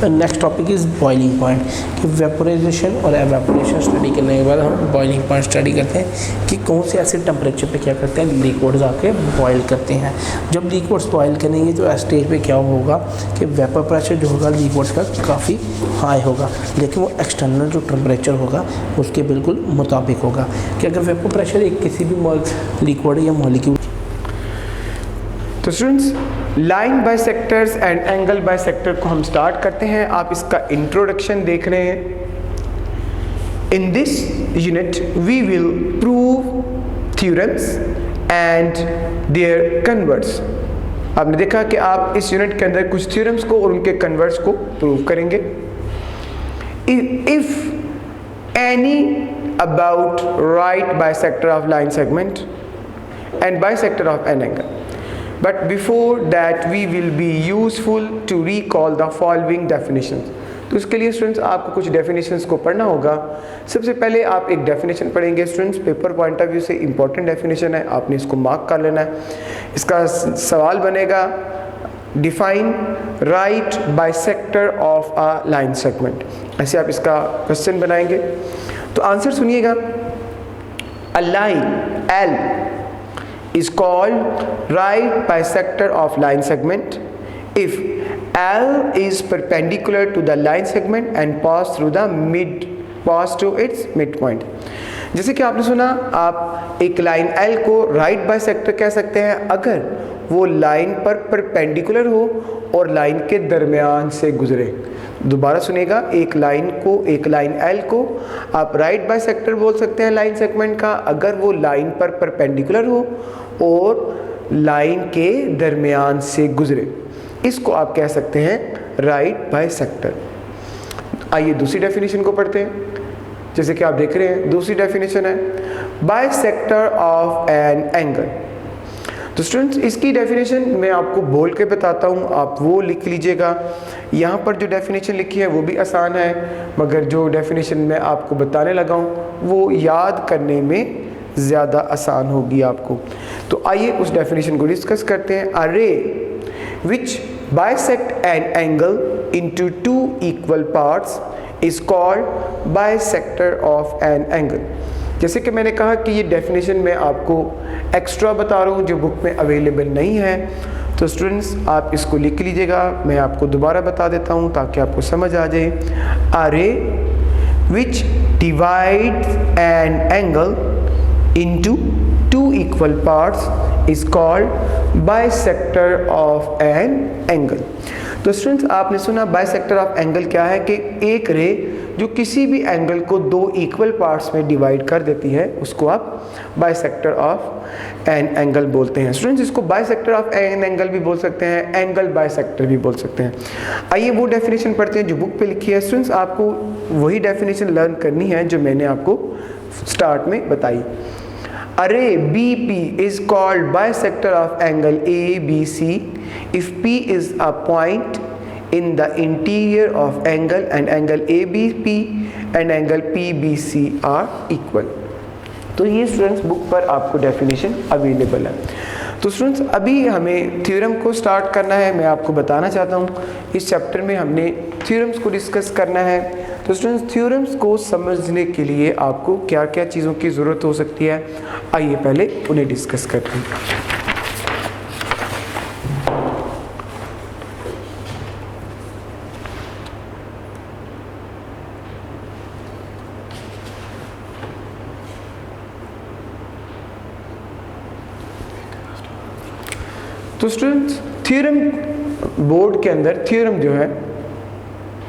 Next topic is boiling point, कि vaporisation और evaporation study करने के बाद हम बॉइलिंग पॉइंट स्टडी करते हैं कि कौन से ऐसे टेम्परेचर पे क्या करते हैं, लिक्विड्स आके बॉयल करते हैं। जब लिक्विड्स बॉयल करेंगे तो स्टेज पे क्या होगा कि वेपर प्रेशर जो होगा लिक्विड्स का काफ़ी हाई होगा, लेकिन वो एक्सटर्नल जो टेम्परेचर होगा उसके बिल्कुल मुताबिक होगा। कि अगर वेपर प्रेशर एक किसी भी लिक्विड या मॉलिक्यूल। तो students, line bisectors and angle bisector को हम स्टार्ट करते हैं। आप इसका इंट्रोडक्शन देख रहे हैं। In this unit we will prove theorems and their converts. आपने देखा कि आप इस यूनिट के अंदर कुछ थ्योरम्स को और उनके कन्वर्ट्स को प्रूव करेंगे। If any about right bisector of line segment and bisector of an angle, but before that we will be useful to recall the following definitions। तो इसके लिए स्टूडेंट्स आपको कुछ डेफिनेशंस को पढ़ना होगा। सबसे पहले आप एक डेफिनेशन पढ़ेंगे students, paper point of view से इंपॉर्टेंट डेफिनेशन है, आपने इसको मार्क कर लेना है। इसका सवाल बनेगा define right bisector of a line segment. ऐसे आप इसका क्वेश्चन बनाएंगे। तो आंसर सुनिएगा, अ line L is called right bisector of line segment if L is perpendicular to the line segment and pass to its midpoint। जैसे कि आपने सुना, आप एक लाइन L को राइट बाइसेक्टर कह सकते हैं अगर वो लाइन पर परपेंडिकुलर हो और लाइन के दरमियान से गुजरे। दोबारा सुनेगा, एक लाइन L को आप राइट बाइसेक्टर बोल सकते हैं लाइन सेगमेंट का अगर वो लाइन पर परपेंडिकुलर हो और लाइन के दरमियान से गुजरे। इसको आप कह सकते हैं राइट बाइसेक्टर। आइए दूसरी डेफिनेशन को पढ़ते हैं। जैसे कि आप देख रहे हैं, दूसरी डेफिनेशन है बाइसेक्टर ऑफ एन एंगल। तो स्टूडेंट्स, इसकी डेफिनेशन मैं आपको बोल के बताता हूँ, आप वो लिख लीजिएगा। यहाँ पर जो डेफिनेशन लिखी है वो भी आसान है, मगर जो डेफिनेशन मैं आपको बताने लगा हूँ वो याद करने में ज़्यादा आसान होगी आपको। तो आइए उस डेफिनेशन को डिस्कस करते हैं। A ray which bisect an angle into two equal parts is called bisector of an angle. जैसे कि मैंने कहा कि ये डेफिनेशन मैं आपको एक्स्ट्रा बता रहा हूँ जो बुक में अवेलेबल नहीं है। तो स्टूडेंट्स, आप इसको लिख लीजिएगा, मैं आपको दोबारा बता देता हूँ ताकि आपको समझ आ जाए। अ ray which divides an angle into two equal parts is called bisector of an angle। तो स्टूडेंट्स, आपने सुना बाइसेक्टर ऑफ एंगल क्या है कि एक रे जो किसी भी एंगल को दो इक्वल पार्ट्स में डिवाइड कर देती है उसको आप बाइसेक्टर ऑफ एन एंगल बोलते हैं। स्टूडेंट्स, इसको बाइसेक्टर ऑफ एन एंगल भी बोल सकते हैं, एंगल बाइसेक्टर भी बोल सकते हैं। आइए वो डेफिनेशन पढ़ते हैं जो बुक पे लिखी है। स्टूडेंट्स, आपको वही डेफिनेशन लर्न करनी है जो मैंने आपको स्टार्ट में बताई। A ray BP is called bisector of angle ABC if P is a point in the interior of angle and angle ABP and angle PBC are equal। तो ये स्टूडेंट्स बुक पर आपको डेफिनेशन अवेलेबल है। तो students, अभी हमें theorem को start करना है। मैं आपको बताना चाहता हूँ इस चैप्टर में हमने थ्योरम्स को डिस्कस करना है। तो स्टूडेंट्स, थ्योरम्स को समझने के लिए आपको क्या क्या चीज़ों की ज़रूरत हो सकती है, आइए पहले उन्हें डिस्कस करते हैं। तो स्टूडेंट्स, थ्योरम बोर्ड के अंदर थ्योरम जो है,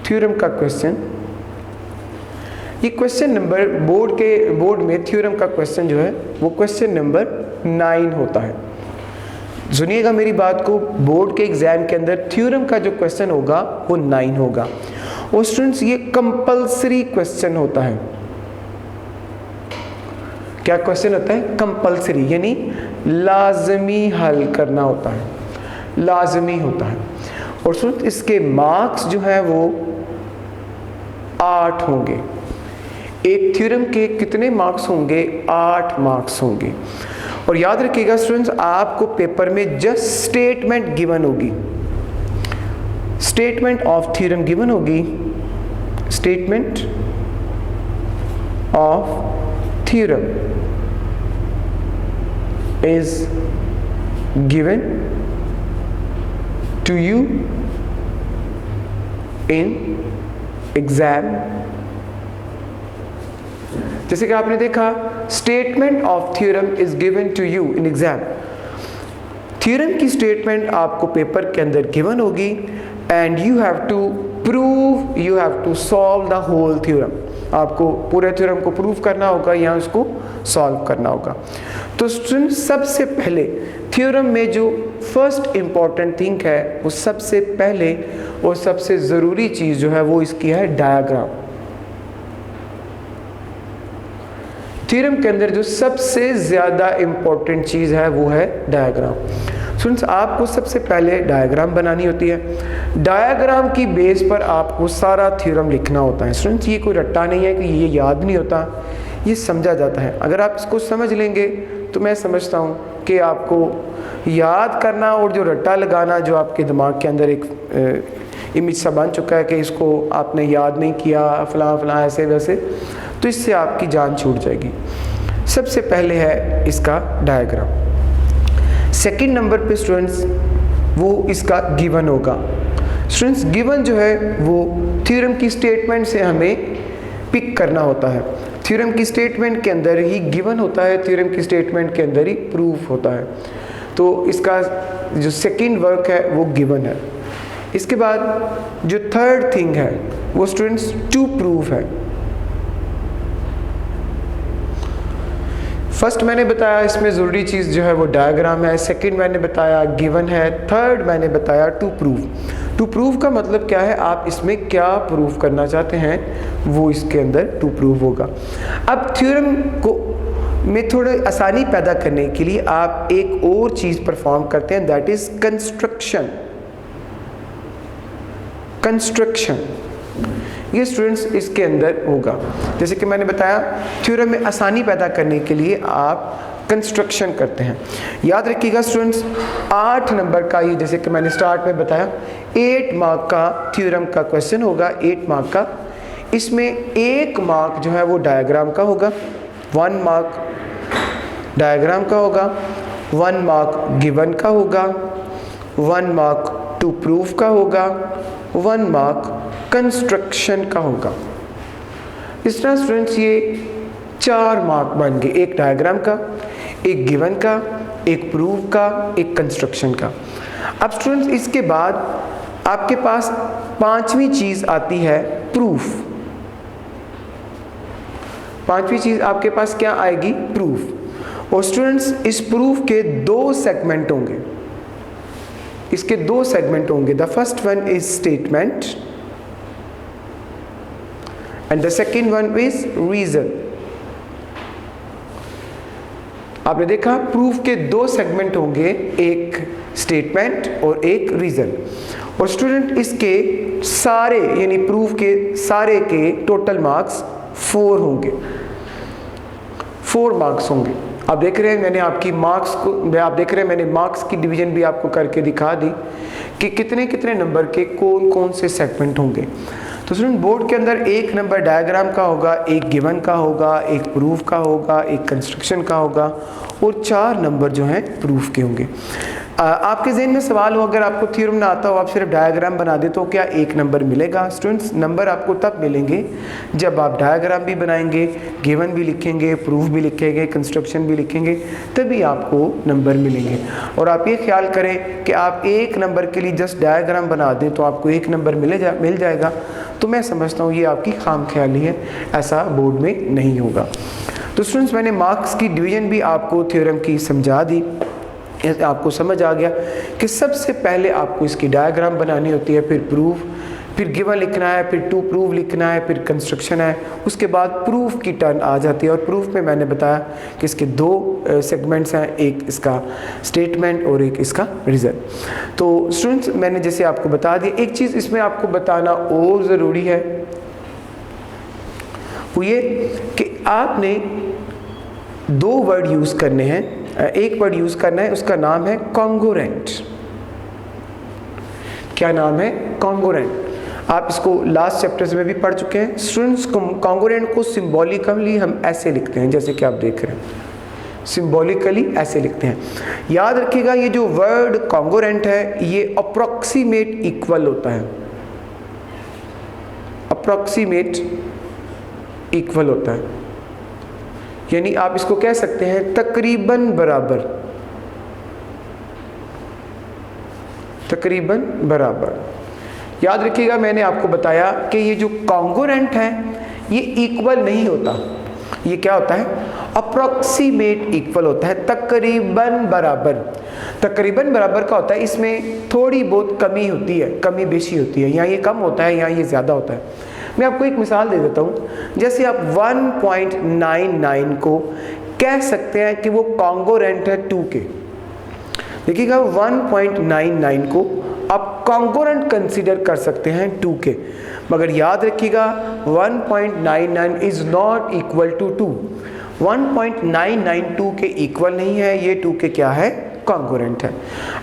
थ्योरम का क्वेश्चन, ये क्वेश्चन नंबर बोर्ड में थ्योरम का क्वेश्चन जो है वो क्वेश्चन नंबर 9 होता है। सुनिएगा मेरी बात को, बोर्ड के एग्जाम के अंदर थ्योरम का जो क्वेश्चन होगा वो 9 होगा। और स्टूडेंट्स, ये कंपल्सरी क्वेश्चन होता है। क्या क्वेश्चन होता है? कंपल्सरी, यानी लाजमी हल करना होता है, लाजमी होता है। और स्टूडेंट, इसके मार्क्स जो है वो 8 होंगे। एक थ्योरम के कितने मार्क्स होंगे? 8 मार्क्स होंगे। और याद रखिएगा स्टूडेंट्स, आपको पेपर में जस्ट स्टेटमेंट गिवन होगी, स्टेटमेंट ऑफ थ्योरम गिवन होगी, statement of theorem is given to you in exam. जैसे कि आपने देखा, statement of theorem is given to you in exam. Theorem की स्टेटमेंट आपको पेपर के अंदर गिवन होगी and you have to prove, you have to solve the whole theorem. आपको पूरे थ्योरम को प्रूव करना होगा या उसको सॉल्व करना होगा। तो स्टूडेंट्स, सबसे पहले थ्योरम में जो फर्स्ट इंपॉर्टेंट थिंग है, वो सबसे पहले और सबसे ज़रूरी चीज़ जो है वो इसकी है डायग्राम। थ्योरम के अंदर जो सबसे ज़्यादा इंपॉर्टेंट चीज़ है वो है डायग्राम। स्टूडेंट्स, आपको सबसे पहले डायग्राम बनानी होती है। डायग्राम की बेस पर आपको सारा थ्योरम लिखना होता है। स्टूडेंट्स, ये कोई रट्टा नहीं है कि ये याद नहीं होता, ये समझा जाता है। अगर आप इसको समझ लेंगे तो मैं समझता हूँ कि आपको याद करना और जो रट्टा लगाना जो आपके दिमाग के अंदर एक इमेज सा बन चुका है कि इसको आपने याद नहीं किया, फलां फलां ऐसे वैसे, तो इससे आपकी जान छूट जाएगी। सबसे पहले है इसका डायग्राम। सेकंड नंबर पे स्टूडेंट्स वो इसका गिवन होगा। स्टूडेंट्स, गिवन जो है वो थ्योरम की स्टेटमेंट से हमें पिक करना होता है। थ्योरम की स्टेटमेंट के अंदर ही गिवन होता है, थ्योरम की स्टेटमेंट के अंदर ही प्रूफ होता है। तो इसका जो सेकंड वर्क है वो गिवन है। इसके बाद जो थर्ड थिंग है वो स्टूडेंट्स टू प्रूफ है। फर्स्ट मैंने बताया इसमें ज़रूरी चीज़ जो है वो डायग्राम है, सेकंड मैंने बताया गिवन है, थर्ड मैंने बताया टू प्रूफ। टू प्रूफ का मतलब क्या है, आप इसमें क्या प्रूफ करना चाहते हैं वो इसके अंदर टू प्रूफ होगा। अब थ्योरम को में थोड़ी आसानी पैदा करने के लिए आप एक और चीज़ परफॉर्म करते हैं, दैट इज़ कंस्ट्रक्शन। कंस्ट्रक्शन ये स्टूडेंट्स इसके अंदर होगा। जैसे कि मैंने बताया, थ्योरम में आसानी पैदा करने के लिए आप कंस्ट्रक्शन करते हैं। याद रखिएगा स्टूडेंट्स, 8 नंबर का ये, जैसे कि मैंने स्टार्ट में बताया, 8 मार्क का थ्योरम का क्वेश्चन होगा, 8 मार्क का। इसमें 1 मार्क जो है वो डायग्राम का होगा, 1 मार्क डायग्राम का होगा, 1 मार्क गिवन का होगा, 1 मार्क टू प्रूफ का होगा, 1 मार्क कंस्ट्रक्शन का होगा। इस तरह स्टूडेंट्स ये 4 मार्क बन गए, एक डायग्राम का, एक गिवन का, एक प्रूफ का, एक कंस्ट्रक्शन का। अब स्टूडेंट्स इसके बाद आपके पास 5वीं चीज़ आती है प्रूफ। 5वीं चीज़ आपके पास क्या आएगी, प्रूफ। और स्टूडेंट्स इस प्रूफ के 2 सेगमेंट होंगे, इसके 2 सेगमेंट होंगे। The first one is statement and the second one is reason. आपने देखा प्रूफ के 2 सेगमेंट होंगे, एक स्टेटमेंट और एक रीजन। और स्टूडेंट इसके सारे यानी प्रूफ के सारे के टोटल मार्क्स 4 होंगे, 4 मार्क्स होंगे। आप देख रहे हैं मैंने आपकी मार्क्स को, आप देख रहे हैं मैंने मार्क्स की डिवीजन भी आपको करके दिखा दी कि कितने कितने नंबर के कौन कौन से सेगमेंट होंगे। तो स्टूडेंट बोर्ड के अंदर 1 नंबर डायग्राम का होगा, एक गिवन का होगा, एक प्रूफ का होगा, एक कंस्ट्रक्शन का होगा और 4 नंबर जो हैं प्रूफ के होंगे। आपके ज़हन में सवाल हो, अगर आपको थ्योरम ना आता हो, आप सिर्फ डायग्राम बना दे तो क्या 1 नंबर मिलेगा? स्टूडेंट्स नंबर आपको तब मिलेंगे जब आप डायग्राम भी बनाएंगे, गिवन भी लिखेंगे, प्रूफ भी लिखेंगे, कंस्ट्रक्शन भी लिखेंगे, तभी आपको नंबर मिलेंगे। और आप ये ख्याल करें कि आप 1 नंबर के लिए जस्ट डायग्राम बना दें तो आपको 1 नंबर मिल जाएगा, तो मैं समझता हूँ ये आपकी खामख्याली है, ऐसा बोर्ड में नहीं होगा। तो स्टूडेंट्स मैंने मार्क्स की डिवीजन भी आपको थ्योरम की समझा दी, आपको समझ आ गया कि सबसे पहले आपको इसकी डायग्राम बनानी होती है, फिर प्रूफ, फिर गिवन लिखना है, फिर टू प्रूफ लिखना है, फिर कंस्ट्रक्शन है, उसके बाद प्रूफ की टर्न आ जाती है। और प्रूफ में मैंने बताया कि इसके 2 सेगमेंट्स हैं, एक इसका स्टेटमेंट और एक इसका रीज़न। तो स्टूडेंट्स मैंने जैसे आपको बता दिया, एक चीज़ इसमें आपको बताना और ज़रूरी है, वो ये कि आपने 2 वर्ड यूज़ करने हैं। एक वर्ड यूज़ करना है, उसका नाम है कॉन्ग्रुएंट। क्या नाम है? कॉन्ग्रुएंट। आप इसको लास्ट चैप्टर्स में भी पढ़ चुके हैं। स्टूडेंट्स, कॉन्ग्रुएंट को सिंबॉलिकली हम ऐसे लिखते हैं, जैसे कि आप देख रहे हैं, सिंबॉलिकली ऐसे लिखते हैं। याद रखिएगा ये जो वर्ड कॉन्ग्रुएंट है ये अप्रोक्सीमेट इक्वल होता है, अप्रोक्सीमेट इक्वल होता है, यानी आप इसको कह सकते हैं तकरीबन बराबर, तकरीबन बराबर। याद रखिएगा मैंने आपको बताया कि ये जो कॉन्ग्रुएंट है ये इक्वल नहीं होता, ये क्या होता है? अप्रोक्सीमेट इक्वल होता है, तकरीबन बराबर। तकरीबन बराबर का होता है इसमें थोड़ी बहुत कमी होती है, कमी बेशी होती है, यहाँ ये कम होता है, यहाँ ये ज़्यादा होता है। मैं आपको एक मिसाल दे देता हूँ। जैसे आप 1.99 को कह सकते हैं कि वो कॉन्ग्रुएंट है 2 के। देखिएगा 1.99 को आप कॉन्ग्रुएंट कंसीडर कर सकते हैं 2 के, मगर याद रखिएगा 1.99 इज नॉट इक्वल टू 2। 1.992 के इक्वल नहीं है, ये 2 के क्या है? कॉन्ग्रुएंट है।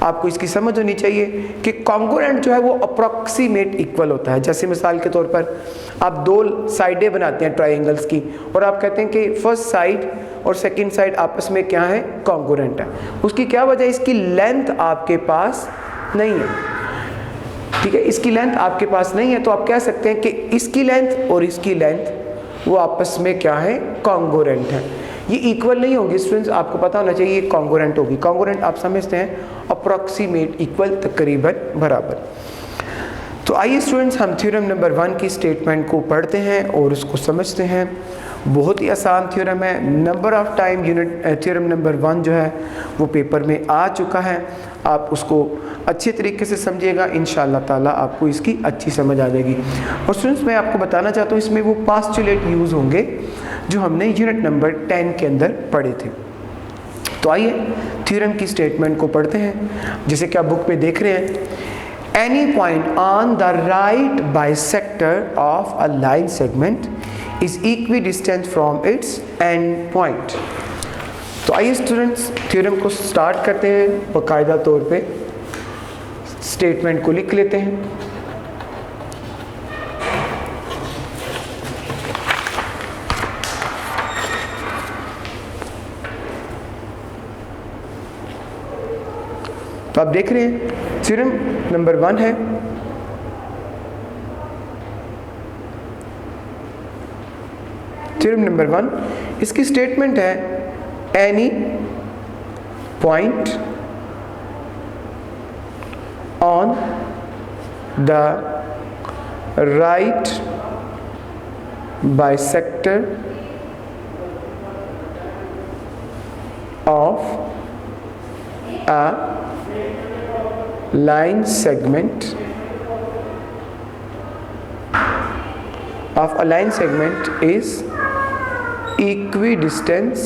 आपको इसकी समझ होनी चाहिए कि कॉन्ग्रुएंट जो है वो अप्रोक्सीमेट इक्वल होता है। जैसे मिसाल के तौर पर आप 2 साइडें बनाते हैं ट्रायंगल्स की, और आप कहते हैं कि फर्स्ट साइड और सेकंड साइड आपस में क्या है? कॉन्ग्रुएंट है। उसकी क्या वजह? इसकी लेंथ आपके पास नहीं है, ठीक है, इसकी लेंथ आपके पास नहीं है, तो आप कह सकते हैं कि इसकी लेंथ और इसकी लेंथ वो आपस में क्या है? कॉन्ग्रुएंट है। ये इक्वल नहीं होगी स्टूडेंट्स, आपको पता होना चाहिए ये कॉन्ग्रुएंट होगी। कॉन्ग्रुएंट आप समझते हैं अप्रोक्सीमेट इक्वल, तकरीबन बराबर। तो आइए स्टूडेंट्स हम थ्योरम नंबर 1 की स्टेटमेंट को पढ़ते हैं और उसको समझते हैं। बहुत ही आसान थ्योरम है, number of time unit theorem number 1 जो है वो पेपर में आ चुका है। आप उसको अच्छे तरीके से समझिएगा, इंशाअल्लाह ताला आपको इसकी अच्छी समझ आ जाएगी। और स्टूडेंट्स मैं आपको बताना चाहता हूँ इसमें वो पास्टुलेट यूज़ होंगे जो हमने यूनिट नंबर 10 के अंदर पढ़े थे। तो आइए थ्योरम की स्टेटमेंट को पढ़ते हैं। जैसे कि आप बुक में देख रहे हैं, any point on the right bisector of a line segment is equi distant from its end point. तो आइए स्टूडेंट्स थ्योरम को स्टार्ट करते हैं, बाकायदा तौर पे स्टेटमेंट को लिख लेते हैं। तो आप देख रहे हैं थ्योरम नंबर 1 है, थ्योरम नंबर 1 इसकी स्टेटमेंट है any point on the right bisector of a line segment of a line segment is equidistant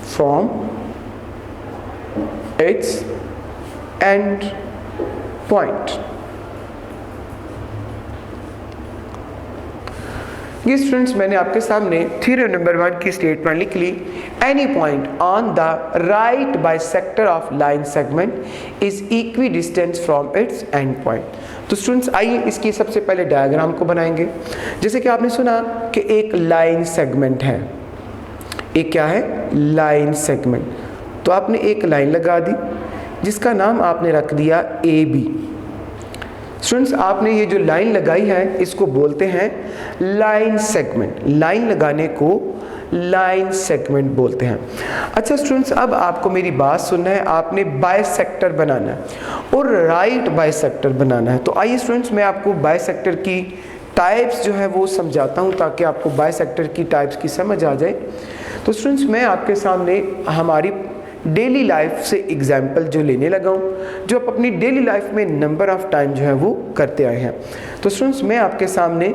from its end point। ये स्टूडेंट्स मैंने आपके सामने थ्योरम नंबर 1 की स्टेटमेंट लिख ली। Any point on the right bisector of line segment is equidistance from its end point. तो students आइए इसकी सबसे पहले डायग्राम को बनाएंगे। जैसे कि आपने सुना कि एक लाइन सेगमेंट है, एक क्या है? Line segment. तो आपने एक लाइन लगा दी जिसका नाम आपने रख दिया ए बी। स्टूडेंट्स आपने ये जो लाइन लगाई है इसको बोलते हैं लाइन सेगमेंट। लाइन लगाने को लाइन सेगमेंट बोलते हैं। अच्छा स्टूडेंट्स अब आपको मेरी बात सुनना है, आपने बाइसेक्टर बनाना है और राइट बाइसेक्टर बनाना है। तो आइए स्टूडेंट्स मैं आपको बाइसेक्टर की टाइप्स जो है वो समझाता हूँ ताकि आपको बाइसेक्टर की टाइप्स की समझ आ जाए। तो स्टूडेंट्स मैं आपके सामने हमारी डेली लाइफ से एग्जाम्पल जो लेने लगा हूँ, जो आप अपनी डेली लाइफ में नंबर ऑफ टाइम जो है वो करते आए हैं। तो स्टूडेंट्स मैं आपके सामने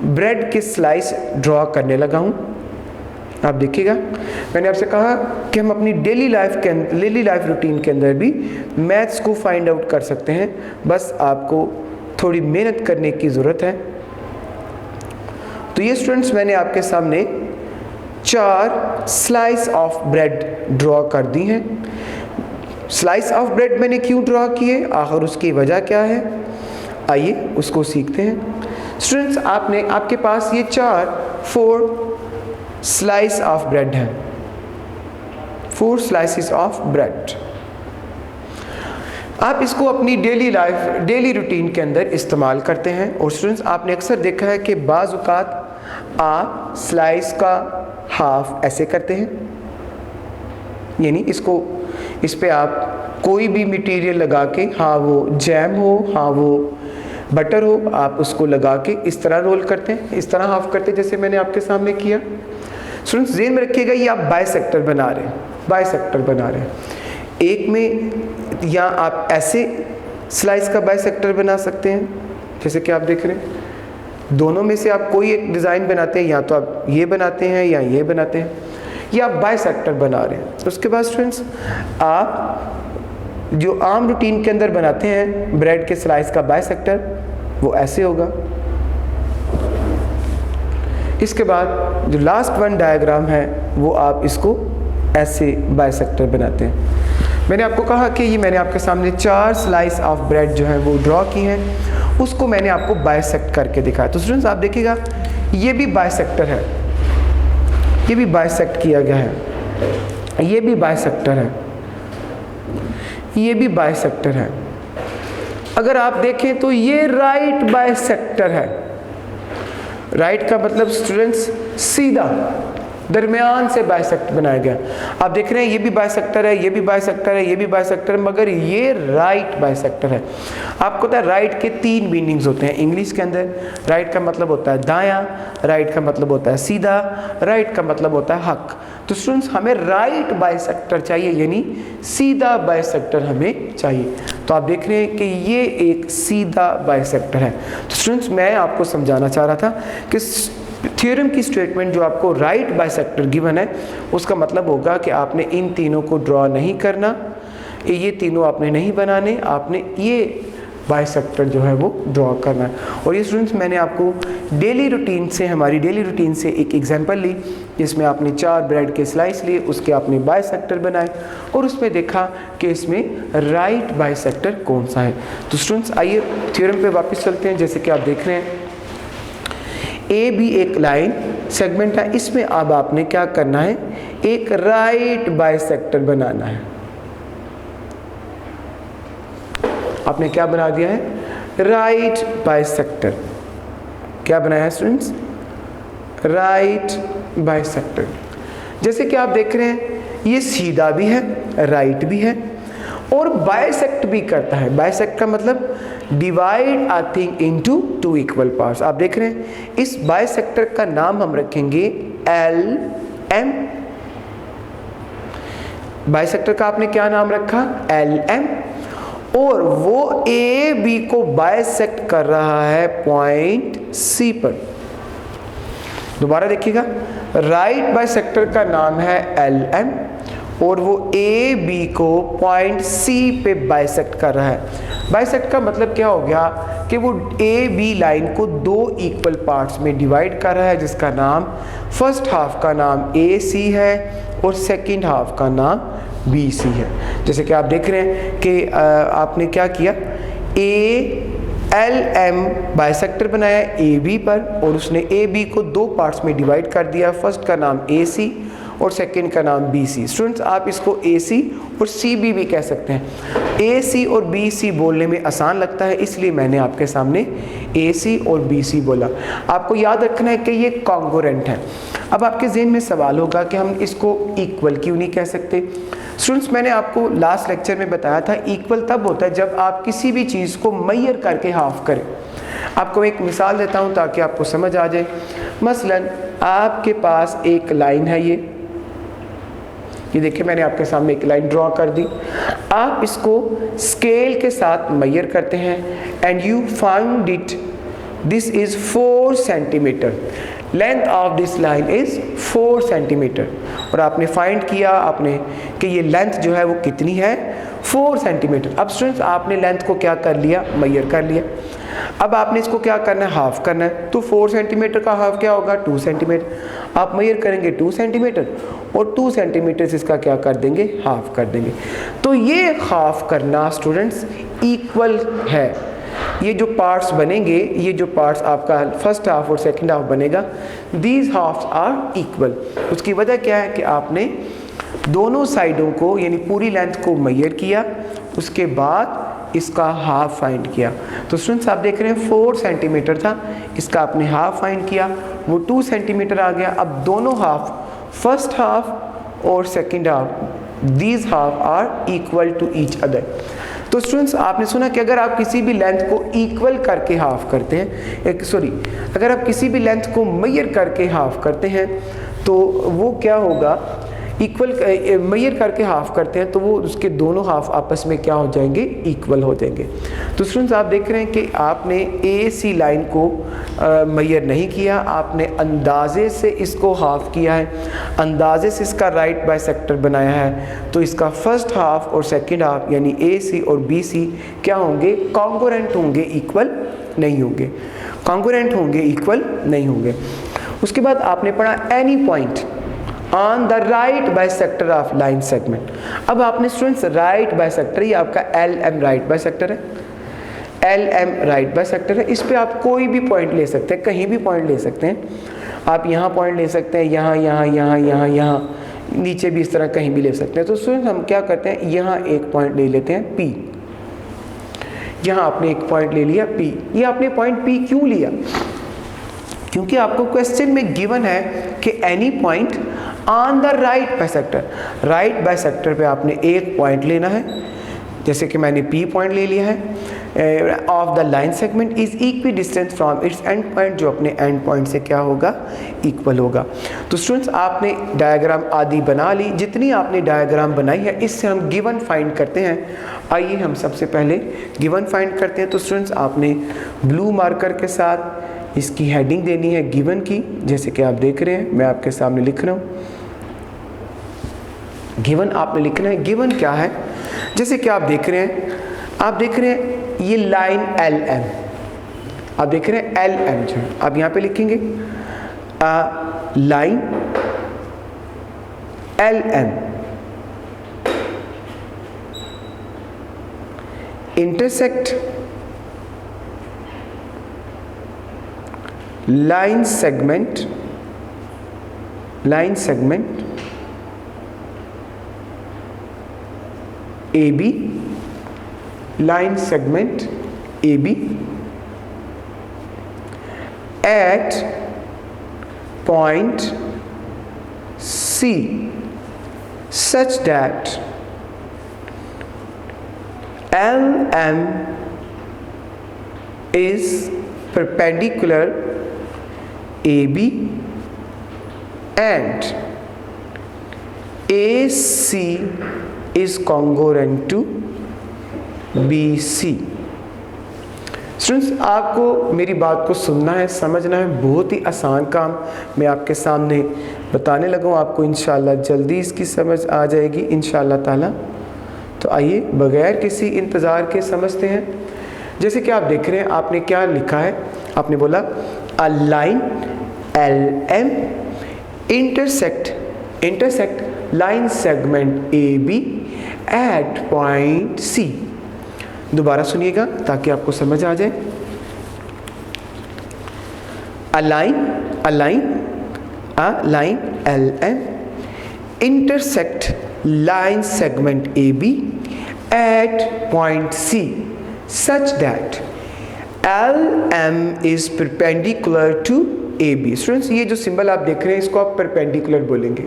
ब्रेड के स्लाइस ड्रॉ करने लगा हूँ। आप देखिएगा मैंने आपसे कहा कि हम अपनी डेली लाइफ रूटीन के अंदर भी मैथ्स को फाइंड आउट कर सकते हैं, बस आपको थोड़ी मेहनत करने की ज़रूरत है। तो ये स्टूडेंट्स मैंने आपके सामने 4 स्लाइस ऑफ ब्रेड ड्रॉ कर दी हैं। स्लाइस ऑफ ब्रेड मैंने क्यों ड्रॉ किए, आखिर उसकी वजह क्या है, आइए उसको सीखते हैं। स्टूडेंट्स, आपके पास ये 4 स्लाइस ऑफ ब्रेड हैं, 4 स्लाइसेस ऑफ ब्रेड। आप इसको अपनी डेली रूटीन के अंदर इस्तेमाल करते हैं। और स्टूडेंट्स, आपने अक्सर देखा है कि बाज़ औक़ात आप स्लाइस का हाफ ऐसे करते हैं, यानी इस पे आप कोई भी मटेरियल लगा के, हाँ वो जैम हो, हाँ वो बटर हो, आप उसको लगा के इस तरह रोल करते हैं, इस तरह हाफ करते हैं जैसे मैंने आपके सामने किया। स्टूडेंट्स, ज़हन में रखिएगा ये आप बाइसेक्टर बना रहे हैं। एक में या आप ऐसे स्लाइस का बाइसेक्टर बना सकते हैं जैसे कि आप देख रहे हैं। दोनों में से आप कोई एक डिज़ाइन बनाते हैं, या तो आप ये बनाते हैं या ये बनाते हैं, या आप बाइसेक्टर बना रहे हैं। उसके बाद स्टूडेंट्स, आप जो आम रूटीन के अंदर बनाते हैं ब्रेड के स्लाइस का बाइसेक्टर, वो ऐसे होगा। इसके बाद जो लास्ट वन डायग्राम है वो आप इसको ऐसे बाइसेक्टर बनाते हैं। मैंने आपको कहा कि ये मैंने आपके सामने 4 स्लाइस ऑफ ब्रेड जो है वो ड्रॉ की हैं, उसको मैंने आपको बाइसेक्ट करके दिखाया। तो स्टूडेंट्स, आप देखिएगा ये भी बाइसेक्टर है, ये भी बाइसेक्ट किया गया है, ये भी बाइसेक्टर है, ये भी बाइसेक्टर है। अगर आप देखें तो ये राइट बाइसेक्टर है। राइट का मतलब स्टूडेंट्स सीधा दरमियान से बाइसेक्ट बनाया गया। आप देख रहे हैं ये भी बाइसेक्टर है, ये भी बाइसेक्टर है, ये भी बाइसेक्टर है, मगर ये राइट बाइसेक्टर है। आपको पता है राइट के 3 मीनिंग्स होते हैं इंग्लिश के अंदर। राइट का मतलब होता है दायां, राइट का मतलब होता है सीधा, राइट का मतलब होता है हक। तो स्टूडेंट्स, हमें राइट बाइसेक्टर चाहिए, यानी सीधा बाइसेक्टर हमें चाहिए। तो आप देख रहे हैं कि ये एक सीधा बाइसेक्टर है। तो स्टूडेंट्स, मैं आपको समझाना चाह रहा था कि थ्योरम की स्टेटमेंट जो आपको राइट बाइसेक्टर गिवन है, उसका मतलब होगा कि आपने इन तीनों को ड्रॉ नहीं करना, ये तीनों आपने नहीं बनाने, आपने ये बाइसेक्टर जो है वो ड्रॉ करना है। और ये स्टूडेंट्स, मैंने आपको हमारी डेली रूटीन से एक एग्जांपल ली जिसमें आपने 4 ब्रेड के स्लाइस लिए, उसके आपने बाइसेक्टर बनाए और उसमें देखा कि इसमें राइट बाइसेक्टर कौन सा है। तो स्टूडेंट्स, आइए थ्योरम पे वापस चलते हैं। जैसे कि आप देख रहे हैं ए भी एक लाइन सेगमेंट है, इसमें अब आपने क्या करना है, एक राइट बाइसेक्टर बनाना है। आपने क्या बना दिया है, राइट बाइसेक्टर। क्या बनाया है स्टूडेंट्स, राइट बाइसेक्टर। जैसे कि आप देख रहे हैं ये सीधा भी है, राइट भी है और बाइसेक्ट भी करता है। बाइसेक्ट का मतलब divide a thing into 2 equal parts. आप देख रहे हैं इस बाइसेक्टर का नाम हम रखेंगे LM। बाइसेक्टर का आपने क्या नाम रखा, LM। और वो AB को बाइसेक्ट कर रहा है पॉइंट C पर। दोबारा देखिएगा, राइट बाइसेक्टर का नाम है LM और वो AB को पॉइंट C पे बाइसेक्ट कर रहा है। बाइसेक्ट का मतलब क्या हो गया कि वो AB लाइन को 2 इक्वल पार्ट्स में डिवाइड कर रहा है, जिसका नाम फर्स्ट हाफ का नाम AC है और सेकंड हाफ का नाम BC है। जैसे कि आप देख रहे हैं कि आपने क्या किया, LM बाइसेक्टर बनाया AB पर और उसने AB को 2 पार्ट्स में डिवाइड कर दिया। फर्स्ट का नाम AC और सेकंड का नाम BC। स्टूडेंट्स, आप इसको AC और CB भी कह सकते हैं। AC और BC बोलने में आसान लगता है, इसलिए मैंने आपके सामने AC और BC बोला। आपको याद रखना है कि ये कॉन्ग्रुएंट है। अब आपके ज़हन में सवाल होगा कि हम इसको इक्वल क्यों नहीं कह सकते। स्टूडेंट्स, मैंने आपको लास्ट लेक्चर में बताया था इक्वल तब होता है जब आप किसी भी चीज़ को मेजर करके हाफ करें। आपको एक मिसाल देता हूँ ताकि आपको समझ आ जाए। मसलन आपके पास एक लाइन है, ये देखिए मैंने आपके सामने एक लाइन ड्रॉ कर दी। आप इसको स्केल के साथ मेजर करते हैं and you find it, this is 4 centimetre. Length of this line is 4 centimetre. और आपने फाइंड किया आपने कि ये लेंथ जो है वो कितनी है, 4 सेंटीमीटर। अब स्टूडेंट्स, आपने लेंथ को क्या कर लिया, मेजर कर लिया। अब आपने इसको क्या करना है, हाफ करना है। तो 4 सेंटीमीटर का हाफ क्या होगा, 2 सेंटीमीटर। आप मेजर करेंगे 2 सेंटीमीटर और 2 सेंटीमीटर से इसका क्या कर देंगे, हाफ कर देंगे। तो ये हाफ करना स्टूडेंट्स इक्वल है। ये जो पार्ट्स बनेंगे, ये जो पार्ट्स आपका फर्स्ट हाफ और सेकंड हाफ बनेगा, दीज हाफ्स आर इक्वल। उसकी वजह क्या है कि आपने दोनों साइडों को यानी पूरी लेंथ को मेजर किया, उसके बाद इसका हाफ फाइंड किया। तो स्टूडेंट्स आप देख रहे हैं 4 सेंटीमीटर था, इसका आपने हाफ फाइंड किया, वो 2 सेंटीमीटर आ गया। अब दोनों हाफ, फर्स्ट हाफ और second half, these half are equal to each other. तो स्टूडेंट्स आपने सुना कि अगर आप किसी भी लेंथ को इक्वल करके हाफ करते हैं, अगर आप किसी भी लेंथ को मेजर करके हाफ करते हैं तो वो क्या होगा, इक्वल मेजर करके हाफ करते हैं तो वो उसके दोनों हाफ आपस में क्या हो जाएंगे, इक्वल हो जाएंगे। तो स्टूडेंट्स आप देख रहे हैं कि आपने ए सी लाइन को मेजर नहीं किया, आपने अंदाजे से इसको हाफ किया है, अंदाजे से इसका राइट बाइसेक्टर बनाया है। तो इसका फर्स्ट हाफ और सेकंड हाफ यानी ए सी और बी सी क्या होंगे, कॉन्ग्रुएंट होंगे, इक्वल नहीं होंगे, कॉन्ग्रुएंट होंगे, इक्वल नहीं होंगे। उसके बाद आपने पढ़ा any point on the right bisector of line segment. अब आपने स्टूडेंट्स राइट बाइसेक्टर, ये आपका एल एम राइट बाइसेक्टर है, एल एम राइट बाइसेक्टर है। इस पे आप कोई भी पॉइंट ले सकते हैं, कहीं भी पॉइंट ले सकते हैं। आप यहाँ पॉइंट ले सकते हैं, यहाँ यहाँ यहाँ यहाँ यहाँ, नीचे भी इस तरह कहीं भी ले सकते हैं। तो स्टूडेंट्स हम क्या करते हैं, यहाँ एक पॉइंट ले लेते हैं P, यहाँ आपने एक पॉइंट ले लिया P। ये आपने पॉइंट P क्यों लिया, क्योंकि आपको क्वेश्चन में गिवन है कि any point on the right bisector, right bisector पे आपने एक पॉइंट लेना है, जैसे कि मैंने P पॉइंट ले लिया है, of the line segment is equi distant from its end point, जो अपने एंड पॉइंट से क्या होगा, इक्वल होगा। तो स्टूडेंट्स आपने डायग्राम आदि बना ली, जितनी आपने डायग्राम बनाई है इससे हम गिवन फाइंड करते हैं। आइए हम सबसे पहले गिवन फाइंड करते हैं। तो स्टूडेंट्स आपने ब्लू मार्कर के साथ इसकी हेडिंग देनी है गिवन की, जैसे कि आप देख रहे हैं मैं आपके सामने लिख रहा हूँ। गिवन आपने लिखना है, गिवन क्या है, जैसे कि आप देख रहे हैं, आप देख रहे हैं ये लाइन एल एम, आप देख रहे हैं एल एम जो आप यहाँ पे लिखेंगे line L M intersect line segment AB, line segment AB at point C such that LM is perpendicular AB and AC is congruent to BC। Students आपको मेरी बात को सुनना है, समझना है, बहुत ही आसान काम मैं आपके सामने बताने लगा हूँ, आपको इंशाल्लाह जल्दी इसकी समझ आ जाएगी इंशाल्लाह ताला। तो आइए बगैर किसी इंतज़ार के समझते हैं। जैसे कि आप देख रहे हैं, आपने क्या लिखा है, आपने बोला a line LM intersect line segment AB at point C। दोबारा सुनिएगा ताकि आपको समझ आ जाए। A line LM intersect line segment AB at point C such that LM is perpendicular to AB। Students ये जो सिंबल आप देख रहे हैं इसको आप परपेंडिकुलर बोलेंगे।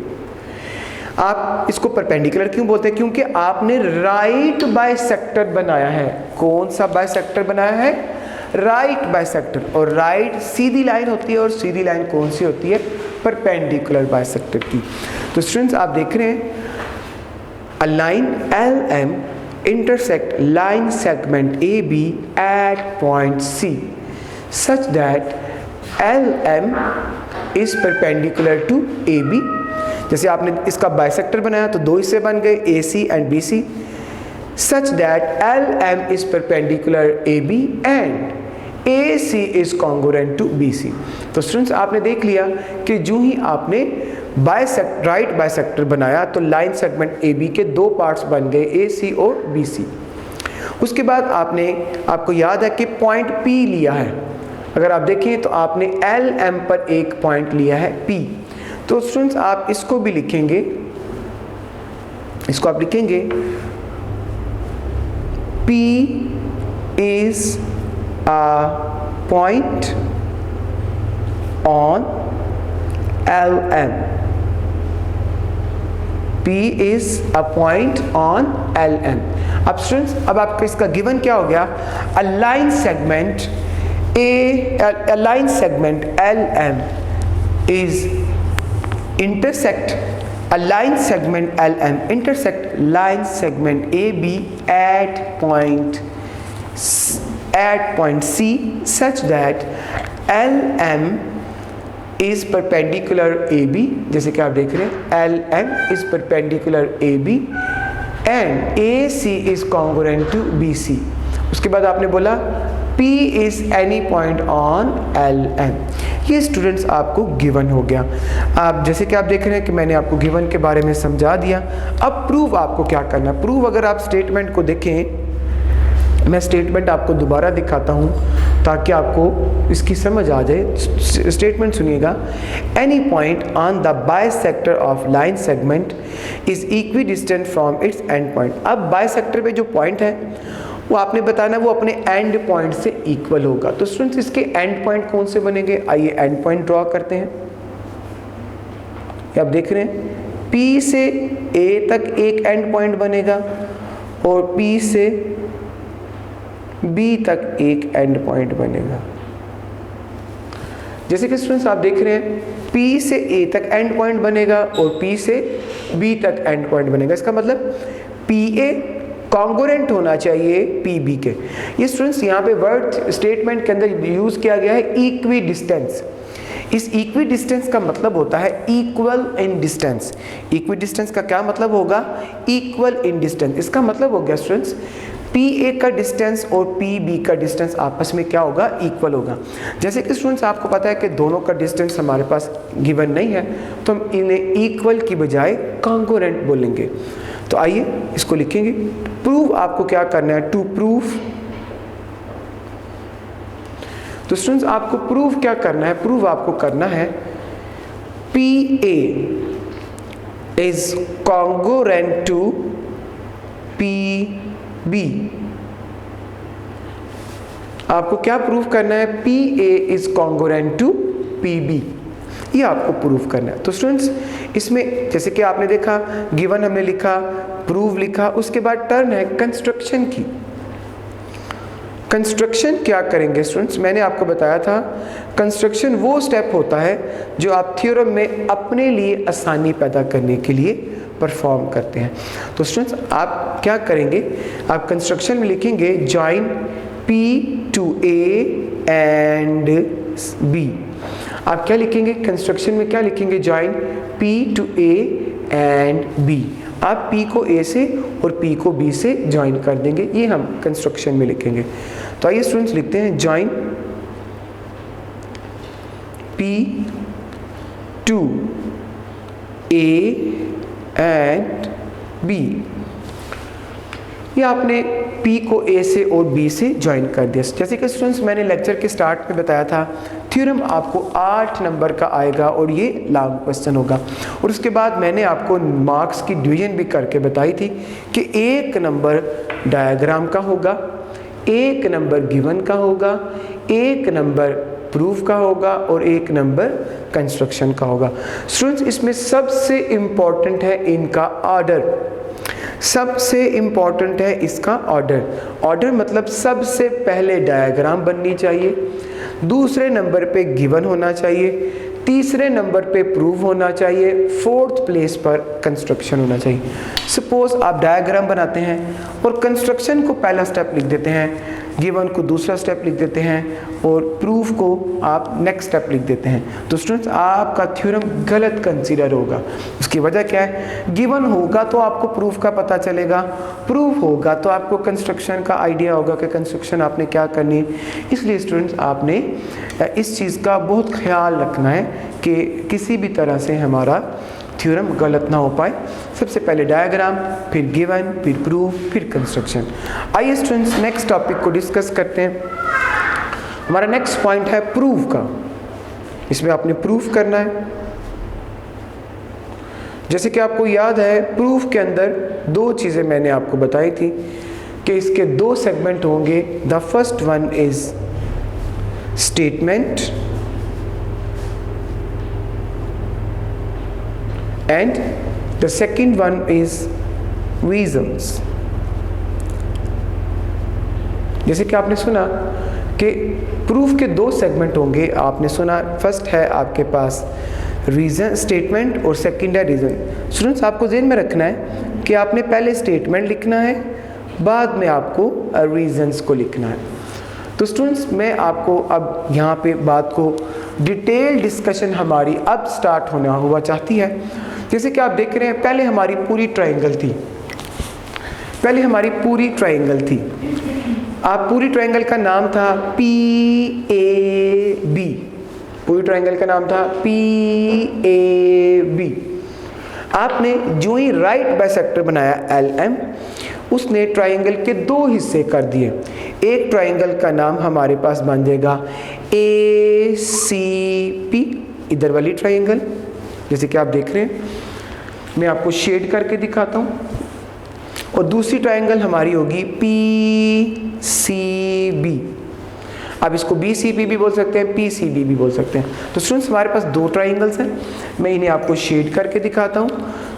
आप इसको परपेंडिकुलर क्यों बोलते हैं, क्योंकि आपने राइट बाइसेक्टर बनाया है। कौन सा बाइसेक्टर बनाया है, राइट बाइसेक्टर। और राइट सीधी लाइन होती है, और सीधी लाइन कौन सी होती है, परपेंडिकुलर बाइसेक्टर की। तो स्टूडेंट्स आप देख रहे हैं अ line LM intersect line segment AB at point C such that LM is perpendicular to AB। जैसे आपने इसका बाइसेक्टर बनाया तो दो हिस्से बन गए AC and BC, such that LM is perpendicular AB and AC is congruent to BC। तो स्टूडेंट्स आपने देख लिया कि जो ही आपने राइट बाइसेक्टर बनाया तो लाइन सेगमेंट AB के दो पार्ट्स बन गए, AC और BC। उसके बाद आपको याद है कि पॉइंट P लिया है। अगर आप देखें तो आपने LM पर एक पॉइंट लिया है P। तो स्टूडेंट्स आप इसको भी लिखेंगे, इसको आप लिखेंगे P is a point on LM। P is a point on LM। अब स्टूडेंट्स अब आपका इसका गिवन क्या हो गया, a line segment LM is intersect a line segment LM intersect line segment AB at point C such that LM is perpendicular AB। जैसे कि आप देख रहे हैं LM is perpendicular AB and AC is congruent to BC। उसके बाद आपने बोला P is any point on LM। ये स्टूडेंट्स आपको गिवन हो गया। आप जैसे कि आप देख रहे हैं कि मैंने आपको गिवन के बारे में समझा दिया। अब प्रूव आपको क्या करना है। प्रूव अगर आप स्टेटमेंट को देखें, मैं स्टेटमेंट आपको दोबारा दिखाता हूँ ताकि आपको इसकी समझ आ जाए। स्टेटमेंट सुनिएगा, any point on the bisector of line segment is equidistant from its end point. अब बाइसेक्टर पे जो पॉइंट है वो आपने बताना वो अपने एंड पॉइंट से इक्वल होगा। तो स्टूडेंट्स इसके एंड पॉइंट कौन से बनेंगे, आइए एंड पॉइंट ड्रॉ करते हैं। ये आप देख रहे हैं P से A तक एक एंड पॉइंट बनेगा और P से B तक एक एंड पॉइंट बनेगा। जैसे कि स्टूडेंट्स आप देख रहे हैं P से A तक एंड पॉइंट बनेगा और P से B तक एंड पॉइंट बनेगा। इसका मतलब PA कॉन्ग्रुएंट होना चाहिए PB के। ये स्टूडेंट्स यहाँ पे वर्ड स्टेटमेंट के अंदर यूज किया गया है इक्वी डिस्टेंस। इस इक्वी डिस्टेंस का मतलब होता है equal in distance. Equi distance का क्या मतलब होगा, इक्वल इन डिस्टेंस। इसका मतलब हो गया स्टूडेंट्स PA का डिस्टेंस और PB का डिस्टेंस आपस में क्या होगा, इक्वल होगा। जैसे कि स्टूडेंट्स आपको पता है कि दोनों का डिस्टेंस हमारे पास गिवन नहीं है तो हम इन्हें इक्वल की बजाय कॉन्ग्रुएंट बोलेंगे। तो आइए इसको लिखेंगे। प्रूव आपको क्या करना है, टू प्रूव। तो स्टूडेंट्स आपको प्रूव क्या करना है, प्रूव आपको करना है PA is congruent to PB। आपको क्या प्रूव करना है, PA is congruent to PB। ये आपको प्रूव करना है। तो स्टूडेंट्स इसमें जैसे कि आपने देखा गिवन हमने लिखा, प्रूव लिखा, उसके बाद टर्न है कंस्ट्रक्शन की। कंस्ट्रक्शन क्या करेंगे स्टूडेंट्स, मैंने आपको बताया था कंस्ट्रक्शन वो स्टेप होता है जो आप थ्योरम में अपने लिए आसानी पैदा करने के लिए परफॉर्म करते हैं। तो स्टूडेंट्स आप क्या करेंगे, आप कंस्ट्रक्शन में लिखेंगे join P to A and B। आप क्या लिखेंगे कंस्ट्रक्शन में, क्या लिखेंगे, join P to A and B। आप P को A से और P को B से जॉइन कर देंगे, ये हम कंस्ट्रक्शन में लिखेंगे। तो आइए स्टूडेंट्स लिखते हैं join P to A and B। ये आपने P को A से और B से ज्वाइन कर दिया। जैसे कि स्टूडेंट्स मैंने लेक्चर के स्टार्ट में बताया था थ्योरम आपको 8 नंबर का आएगा और ये लॉन्ग क्वेश्चन होगा। और उसके बाद मैंने आपको मार्क्स की डिवीजन भी करके बताई थी कि 1 नंबर डायग्राम का होगा, 1 नंबर गिवन का होगा, 1 नंबर प्रूफ का होगा और 1 नंबर कंस्ट्रक्शन का होगा। स्टूडेंट्स इसमें सबसे इम्पॉर्टेंट है इनका ऑर्डर, सबसे इम्पॉर्टेंट है इसका ऑर्डर। ऑर्डर मतलब सबसे पहले डायग्राम बननी चाहिए, दूसरे नंबर पे गिवन होना चाहिए, तीसरे नंबर पे प्रूव होना चाहिए, 4th प्लेस पर कंस्ट्रक्शन होना चाहिए। सपोज आप डायग्राम बनाते हैं और कंस्ट्रक्शन को पहला स्टेप लिख देते हैं, गिवन को दूसरा स्टेप लिख देते हैं और प्रूफ को आप नेक्स्ट स्टेप लिख देते हैं। तो स्टूडेंट्स आपका थ्योरम गलत कंसीडर होगा। उसकी वजह क्या है, गिवन होगा तो आपको प्रूफ का पता चलेगा, प्रूफ होगा तो आपको कंस्ट्रक्शन का आइडिया होगा कि कंस्ट्रक्शन आपने क्या करनी है। इसलिए स्टूडेंट्स आपने इस चीज़ का बहुत ख्याल रखना है कि किसी भी तरह से हमारा थ्योरम गलत ना हो पाए। सबसे पहले डायग्राम, फिर गिवन, फिर प्रूफ, फिर कंस्ट्रक्शन। आइए स्टूडेंट्स नेक्स्ट टॉपिक को डिस्कस करते हैं। हमारा नेक्स्ट पॉइंट है प्रूफ का। इसमें आपने प्रूफ करना है। जैसे कि आपको याद है प्रूफ के अंदर दो चीज़ें मैंने आपको बताई थी कि इसके दो सेगमेंट होंगे। The first one is statement and the second one is reasons। जैसे कि आपने सुना कि प्रूफ के दो सेगमेंट होंगे, आपने सुना फर्स्ट है आपके पास रीज़न स्टेटमेंट और सेकंड है रीज़न। स्टूडेंट्स आपको ज़हन में रखना है कि आपने पहले स्टेटमेंट लिखना है, बाद में आपको रीजंस को लिखना है। तो स्टूडेंट्स मैं आपको अब यहाँ पे बात को डिटेल डिस्कशन हमारी अब स्टार्ट होना हुआ चाहती है। जैसे कि आप देख रहे हैं पहले हमारी पूरी ट्रायंगल थी, आप पूरी ट्रायंगल का नाम था PAB, पूरी ट्रायंगल का नाम था PAB। आपने जो ही राइट बाइसेक्टर बनाया LM, उसने ट्रायंगल के दो हिस्से कर दिए। एक ट्रायंगल का नाम हमारे पास बन जाएगा ACP, इधर वाली ट्रायंगल, जैसे कि आप देख रहे हैं, मैं आपको शेड करके दिखाता हूँ। और दूसरी ट्रायंगल हमारी होगी PCB। आप इसको BCP भी बोल सकते हैं, PCB भी बोल सकते हैं। तो स्टूडेंट्स हमारे पास दो ट्रायंगल्स हैं, मैं इन्हें आपको शेड करके दिखाता हूँ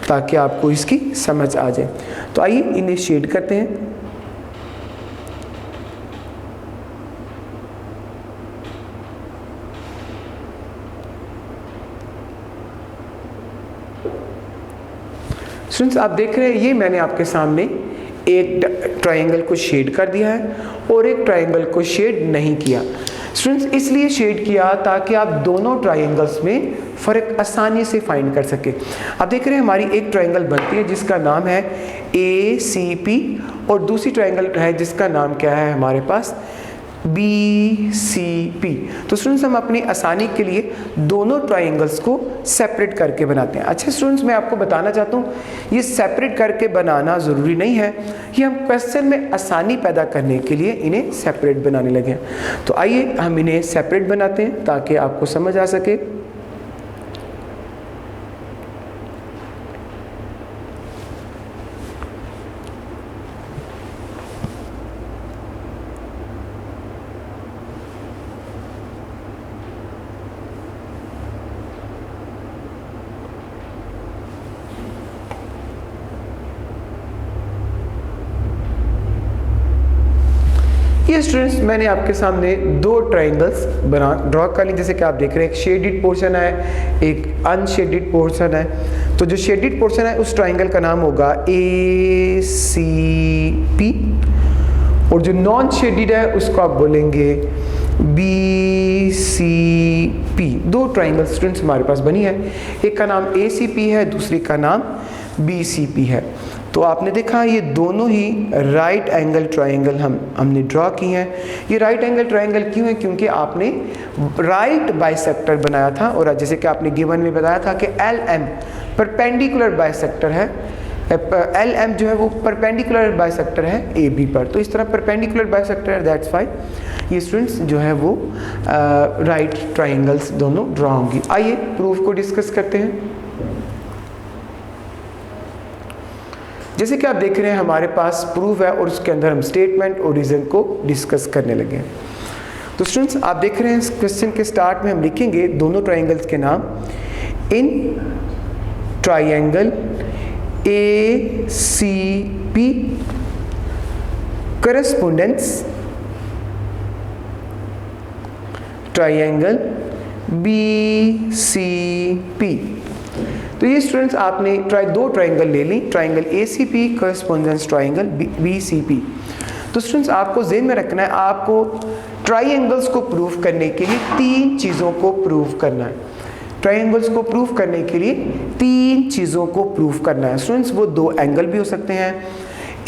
ताकि आपको इसकी समझ आ जाए। तो आइए इन्हें शेड करते हैं। स्टूडेंट्स आप देख रहे हैं ये मैंने आपके सामने एक ट्रायंगल को शेड कर दिया है और एक ट्रायंगल को शेड नहीं किया। स्टूडेंट्स इसलिए शेड किया ताकि आप दोनों ट्रायंगल्स में फ़र्क आसानी से फाइंड कर सके। आप देख रहे हैं हमारी एक ट्रायंगल बनती है जिसका नाम है ACP और दूसरी ट्रायंगल है जिसका नाम क्या है हमारे पास BCP। तो स्टूडेंट्स हम अपनी आसानी के लिए दोनों ट्रायंगल्स को सेपरेट करके बनाते हैं। अच्छा स्टूडेंट्स मैं आपको बताना चाहता हूँ ये सेपरेट करके बनाना ज़रूरी नहीं है, ये हम क्वेश्चन में आसानी पैदा करने के लिए इन्हें सेपरेट बनाने लगे हैं। तो आइए हम इन्हें सेपरेट बनाते हैं ताकि आपको समझ आ सके। ये स्टूडेंट्स मैंने आपके सामने दो ट्रायंगल्स ड्रॉ कर ली। जैसे कि आप देख रहे हैं एक शेडिड पोर्शन है, एक अनशेडिड पोर्शन है। तो जो शेडिड पोर्शन है उस ट्रायंगल का नाम होगा ACP और जो नॉन शेडिड है उसको आप बोलेंगे BCP। दो ट्रायंगल स्टूडेंट्स हमारे पास बनी है, एक का नाम ACP है, दूसरी का नाम BCP है। तो आपने देखा ये दोनों ही राइट एंगल ट्रायंगल हमने ड्रॉ की हैं। ये राइट एंगल ट्रायंगल क्यों है? क्योंकि आपने राइट बाइसेक्टर बनाया था और जैसे कि आपने गिवन में बताया था कि LM परपेंडिकुलर बाइसेक्टर है। LM जो है वो परपेंडिकुलर बाइसेक्टर है AB पर, तो इस तरह परपेंडिकुलर बाइसेक्टर है, दैट्स वाई ये स्टूडेंट्स जो है वो राइट ट्रायंगल्स दोनों ड्रॉ होंगी। आइए प्रूफ को डिस्कस करते हैं। जैसे कि आप देख रहे हैं हमारे पास प्रूफ है और उसके अंदर हम स्टेटमेंट और रीजन को डिस्कस करने लगे हैं। तो स्टूडेंट्स आप देख रहे हैं इस क्वेश्चन के स्टार्ट में हम लिखेंगे दोनों ट्रायंगल्स के नाम। In triangle ACP correspondence triangle BCP। तो ये स्टूडेंट्स आपने दो ट्रायंगल ले ली, triangle ACP correspondence triangle BCP। तो स्टूडेंट्स आपको ज़हन में रखना है, आपको ट्राइंगल्स को प्रूव करने के लिए 3 चीज़ों को प्रूव करना है। ट्राइंगल्स को प्रूव करने के लिए 3 चीज़ों को प्रूव करना है स्टूडेंट्स। वो 2 एंगल भी हो सकते हैं,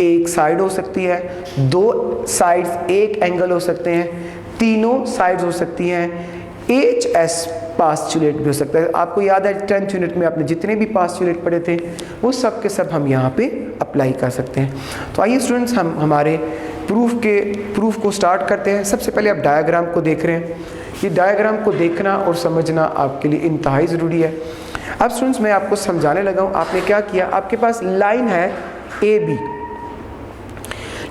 एक साइड हो सकती है, 2 साइड्स एक एंगल हो सकते हैं, तीनों साइड्स हो सकती हैं, HS पास्चुलेट भी हो सकता है। आपको याद है 10th यूनिट में आपने जितने भी पास्चुलेट पढ़े थे वो सब के सब हम यहाँ पे अप्लाई कर सकते हैं। तो आइए स्टूडेंट्स हम हमारे प्रूफ को स्टार्ट करते हैं। सबसे पहले आप डायग्राम को देख रहे हैं। ये डायग्राम को देखना और समझना आपके लिए इंतहाई ज़रूरी है। अब स्टूडेंट्स मैं आपको समझाने लगा हूँ। आपने क्या किया, आपके पास लाइन है AB,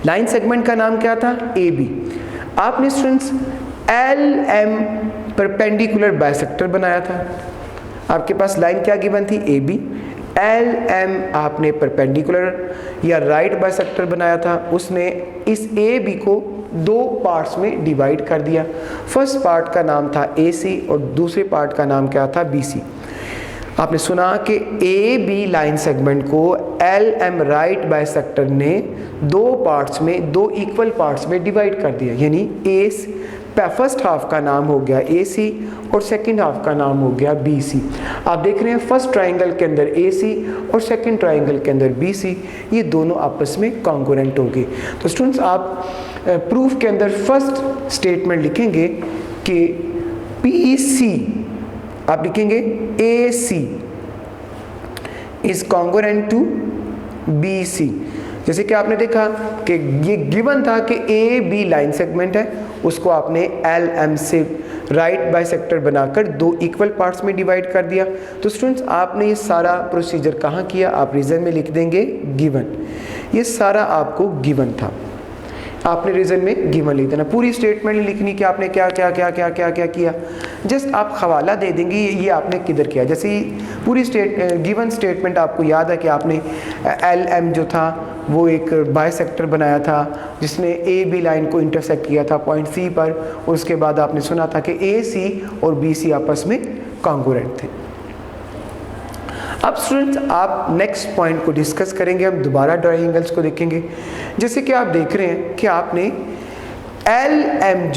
लाइन सेगमेंट का नाम क्या था, AB। आपने स्टूडेंट्स LM परपेंडिकुलर बाइसेक्टर बनाया था। आपके पास लाइन क्या गिवन थी, AB, LM आपने परपेंडिकुलर या राइट बाइसेक्टर बनाया था। उसने इस AB को 2 पार्ट्स में डिवाइड कर दिया। फर्स्ट पार्ट का नाम था AC और दूसरे पार्ट का नाम क्या था, BC। आपने सुना कि AB लाइन सेगमेंट को LM राइट बाइसेक्टर ने 2 पार्ट्स में, 2 इक्वल पार्ट्स में डिवाइड कर दिया, यानी फर्स्ट हाफ का नाम हो गया AC और सेकंड हाफ का नाम हो गया BC। आप देख रहे हैं फर्स्ट ट्राइंगल के अंदर AC और सेकंड ट्राइंगल के अंदर BC, ये दोनों आपस में कॉन्ग्रुएंट होंगे। तो स्टूडेंट्स आप प्रूफ के अंदर फर्स्ट स्टेटमेंट लिखेंगे कि PC, आप लिखेंगे AC is congruent to BC। जैसे कि आपने देखा कि ये गिवन था कि AB लाइन सेगमेंट है, उसको आपने LM से राइट बाइसेक्टर बनाकर 2 इक्वल पार्ट्स में डिवाइड कर दिया। तो स्टूडेंट्स आपने ये सारा प्रोसीजर कहाँ किया, आप रीजन में लिख देंगे गिवन। ये सारा आपको गिवन था, आपने रीजन में गिवन लिख देना। पूरी स्टेटमेंट नहीं लिखनी कि आपने क्या क्या क्या क्या क्या क्या किया, जस्ट आप हवाला दे देंगे ये आपने किधर किया। जैसे पूरी गिवन स्टेटमेंट आपको याद है कि आपने LM जो था वो एक बाइसेक्टर बनाया था जिसने AB लाइन को इंटरसेक्ट किया था पॉइंट C पर, और उसके बाद आपने सुना था कि AC और BC आपस में कॉन्ग्रुएंट थे। अब स्टूडेंट्स आप नेक्स्ट पॉइंट को डिस्कस करेंगे, हम दोबारा ट्रायंगल्स को देखेंगे। जैसे कि आप देख रहे हैं कि आपने LM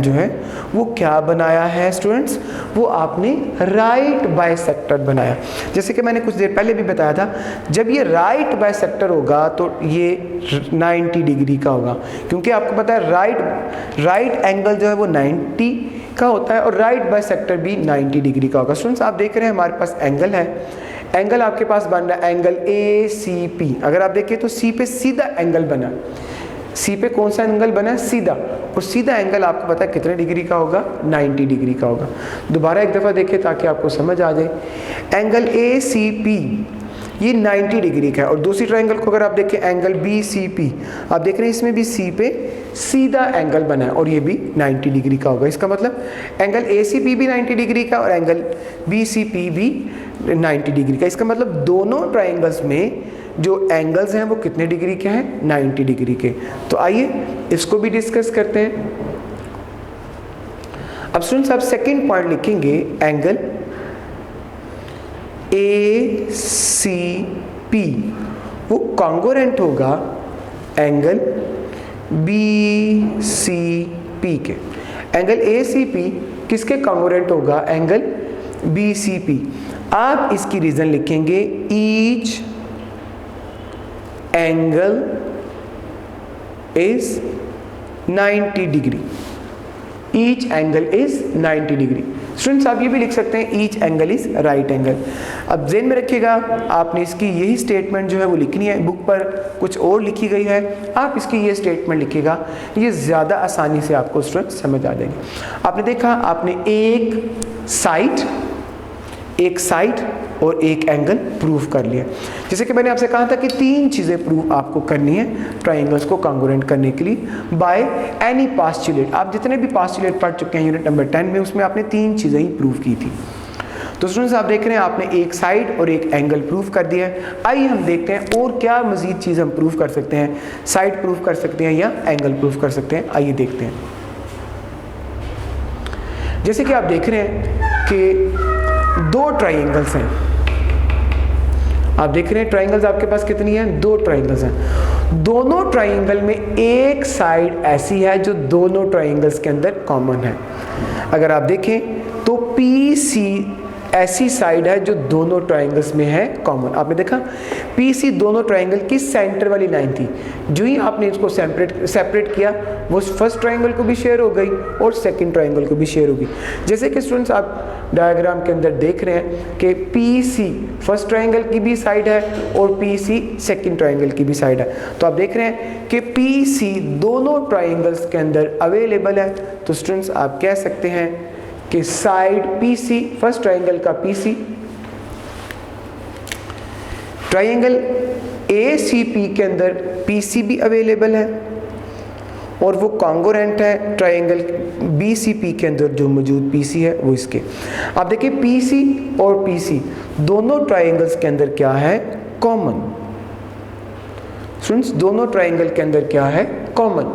जो है वो क्या बनाया है स्टूडेंट्स, वो आपने राइट बाइसेक्टर बनाया। जैसे कि मैंने कुछ देर पहले भी बताया था, जब ये राइट बाइसेक्टर होगा तो ये 90 डिग्री का होगा, क्योंकि आपको पता है राइट एंगल जो है वो 90 का होता है और राइट बाइसेक्टर भी 90 डिग्री का होगा। स्टूडेंट्स आप देख रहे हैं हमारे पास एंगल है, एंगल आपके पास बन रहा है एंगल ACP। अगर आप देखें तो C पे सीधा एंगल बना, C पे कौन सा एंगल बना है, सीधा, और सीधा एंगल आपको पता है कितने डिग्री का होगा, 90 डिग्री का होगा। दोबारा एक दफ़ा देखें ताकि आपको समझ आ जाए। एंगल ACP ये 90 डिग्री का है, और दूसरी ट्रायंगल को अगर आप देखें एंगल BCP, आप देख रहे हैं इसमें भी C पे सीधा एंगल बना है और ये भी 90 डिग्री का होगा। इसका मतलब एंगल ACP भी 90 डिग्री का और एंगल BCP भी 90 डिग्री का। इसका मतलब दोनों ट्रायंगल्स में जो एंगल्स हैं वो कितने डिग्री के हैं, 90 डिग्री के। तो आइए इसको भी डिस्कस करते हैं। अब स्टूडेंट्स आप सेकंड पॉइंट लिखेंगे, एंगल ACP वो कॉन्ग्रुएंट होगा एंगल BCP के। एंगल ACP किसके कॉन्ग्रुएंट होगा, एंगल BCP। आप इसकी रीजन लिखेंगे, each angle is 90 degree, each angle is 90 degree. Students आप ये भी लिख सकते हैं, each angle is right angle. अब ज़हन में रखिएगा आपने इसकी यही स्टेटमेंट जो है वो लिखनी है, बुक पर कुछ और लिखी गई है, आप इसकी ये स्टेटमेंट लिखिएगा, ये ज़्यादा आसानी से आपको स्टूडेंट्स समझ आ जाएंगे। आपने देखा, आपने एक साइड और एक एंगल प्रूव कर लिया। जैसे कि मैंने आपसे कहा था कि 3 चीज़ें प्रूव आपको करनी है ट्रायंगल्स को कॉन्ग्रुएंट करने के लिए बाय एनी पास्चुलेट। आप जितने भी पास्चुलेट पढ़ चुके हैं यूनिट नंबर 10 में, उसमें आपने 3 चीज़ें ही प्रूव की थी। तो स्टूडेंट्स आप देख रहे हैं आपने एक साइड और एक एंगल प्रूव कर दिया है। आइए हम देखते हैं और क्या मज़ीद चीज़ हम प्रूव कर सकते हैं, साइड प्रूव कर सकते हैं या एंगल प्रूव कर सकते हैं। आइए देखते हैं। जैसे कि आप देख रहे हैं कि 2 ट्रायंगल्स हैं, आप देख रहे हैं ट्रायंगल्स आपके पास कितनी हैं, 2 ट्रायंगल्स हैं। दोनों ट्राइंगल में एक साइड ऐसी है जो दोनों ट्राइंगल्स के अंदर कॉमन है। अगर आप देखें तो PC ऐसी साइड है जो दोनों ट्राइंगल्स में है कॉमन। आपने देखा PC दोनों ट्राइंगल की सेंटर वाली लाइन थी, जो ही आपने इसको सेपरेट किया वो फर्स्ट ट्राइंगल को भी शेयर हो गई और सेकंड ट्राइंगल को भी शेयर होगी। जैसे कि स्टूडेंट्स आप डायग्राम के अंदर देख रहे हैं कि PC फर्स्ट ट्राइंगल की भी साइड है और PC सेकंड ट्राइंगल की भी साइड है। तो आप देख रहे हैं कि PC दोनों ट्राइंगल्स के अंदर अवेलेबल है। तो स्टूडेंट्स आप कह सकते हैं कि साइड PC, फर्स्ट ट्राइंगल का PC, ट्राइंगल ACP के अंदर PC भी अवेलेबल है और वो कॉन्ग्रुएंट है ट्राइंगल BCP के अंदर जो मौजूद PC है वो इसके। आप देखिए PC और PC दोनों ट्राइंगल्स के अंदर क्या है कॉमन। स्टूडेंट्स दोनों ट्राइंगल के अंदर क्या है कॉमन।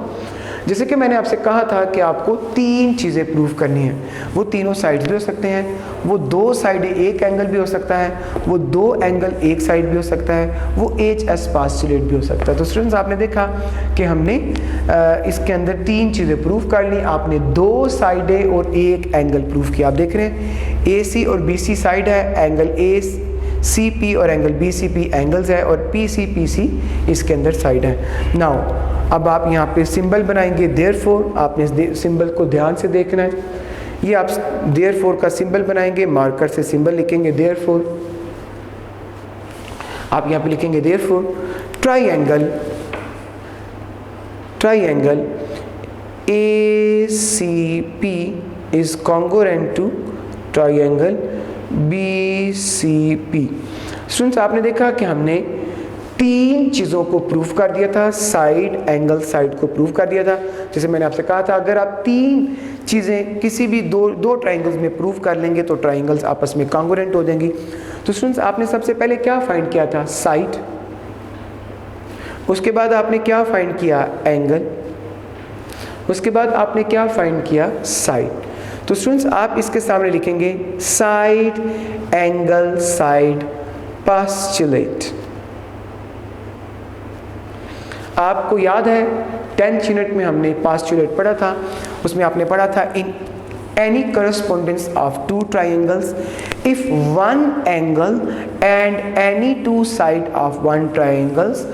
जैसे कि मैंने आपसे कहा था कि आपको तीन चीज़ें प्रूव करनी है। वो तीनों साइड्स भी हो सकते हैं, वो दो साइड एक एंगल भी हो सकता है, वो दो एंगल एक साइड भी हो सकता है, वो HS पास्टुलेट भी हो सकता है। तो स्टूडेंट्स आपने देखा कि हमने इसके अंदर तीन चीज़ें प्रूव कर ली। आपने दो साइडें और एक एंगल प्रूव किया। आप देख रहे हैं AC और BC साइड है, एंगल ACP और एंगल BCP एंगल्स है और PC इसके अंदर साइड है। नाउ अब आप यहाँ पे सिंबल बनाएंगे देयरफॉर। आपने इस सिंबल को ध्यान से देखना है। ये आप देयरफॉर का सिंबल बनाएंगे, मार्कर से सिंबल लिखेंगे देयरफॉर। आप यहाँ पे लिखेंगे therefore triangle ACP is congruent to triangle BCP। Students आपने देखा कि हमने तीन चीज़ों को प्रूफ कर दिया था। साइड, एंगल, साइड को प्रूफ कर दिया था। जैसे मैंने आपसे कहा था अगर आप तीन चीज़ें किसी भी दो ट्राइंगल्स में प्रूफ कर लेंगे तो ट्राइंगल्स आपस में कॉन्ग्रुएंट हो जाएंगी। तो स्टूडेंट्स आपने सबसे पहले क्या फाइंड किया था साइड, उसके बाद आपने क्या फाइंड किया एंगल, उसके बाद आपने क्या फाइंड किया साइड। तो स्टूडेंट्स आप इसके सामने लिखेंगे साइड, एंगल, साइड, पास्टुलेट। आपको याद है 10th यूनिट में हमने पास्टुलेट पढ़ा था। उसमें आपने पढ़ा था in any correspondence of two triangles if one angle and any two side of one triangles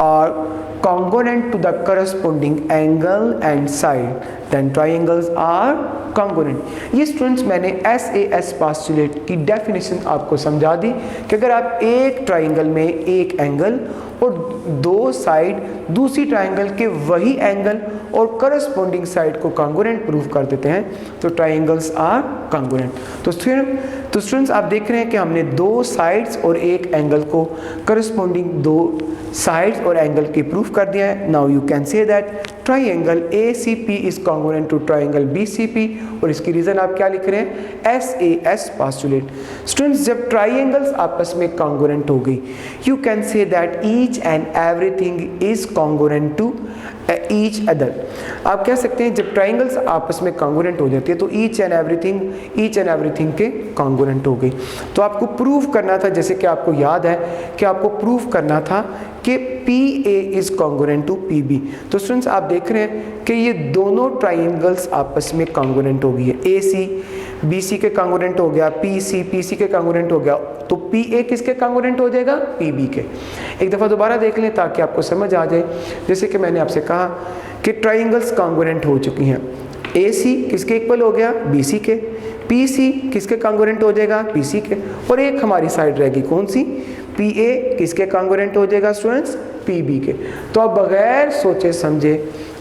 are congruent to the corresponding angle and side then triangles are congruent। ये students मैंने SAS पास्टुलेट की definition आपको समझा दी कि अगर आप एक triangle में एक एंगल और दो साइड दूसरी ट्राइंगल के वही एंगल और करस्पॉन्डिंग साइड को कॉन्ग्रुएंट प्रूव कर देते हैं तो ट्राइंगल्स आर कॉन्ग्रुएंट। तो स्टूडेंट्स आप देख रहे हैं कि हमने दो साइड्स और एक एंगल को करस्पॉन्डिंग दो साइड्स और एंगल की प्रूफ कर दिया है। Now you can say that triangle ACP is congruent to triangle BCP और इसकी रीजन आप क्या लिख रहे हैं SAS पास्टुलेट। स्टूडेंट्स जब ट्राइंगल्स आपस में कॉन्ग्रुएंट हो गई you can say that each and everything is congruent to each other. आप कह सकते हैं जब ट्राइंगल्स आपस में कॉन्ग्रुएंट हो जाती है तो ईच एंड एवरीथिंग के कॉन्ग्रुएंट हो गई। तो आपको प्रूव करना था, जैसे कि आपको याद है कि आपको प्रूव करना था कि PA is congruent to PB। तो स्टूडेंट्स आप देख रहे हैं कि ये दोनों ट्राइंगल्स आपस में कॉन्ग्रुएंट हो गई है। AC BC के कॉन्ग्रुएंट हो गया, PC के कॉन्ग्रुएंट हो गया, तो PA किसके कॉन्ग्रुएंट हो जाएगा PB के। एक दफ़ा दोबारा देख लें ताकि आपको समझ आ जाए। जैसे कि मैंने आपसे कहा कि ट्राइंगल्स कॉन्ग्रुएंट हो चुकी हैं। AC किसके इक्वल हो गया BC के, PC किसके कॉन्ग्रुएंट हो जाएगा PC के, और एक हमारी साइड रहेगी कौन सी PA किसके कॉन्ग्रुएंट हो जाएगा स्टूडेंट्स PB के। तो अब बगैर सोचे समझे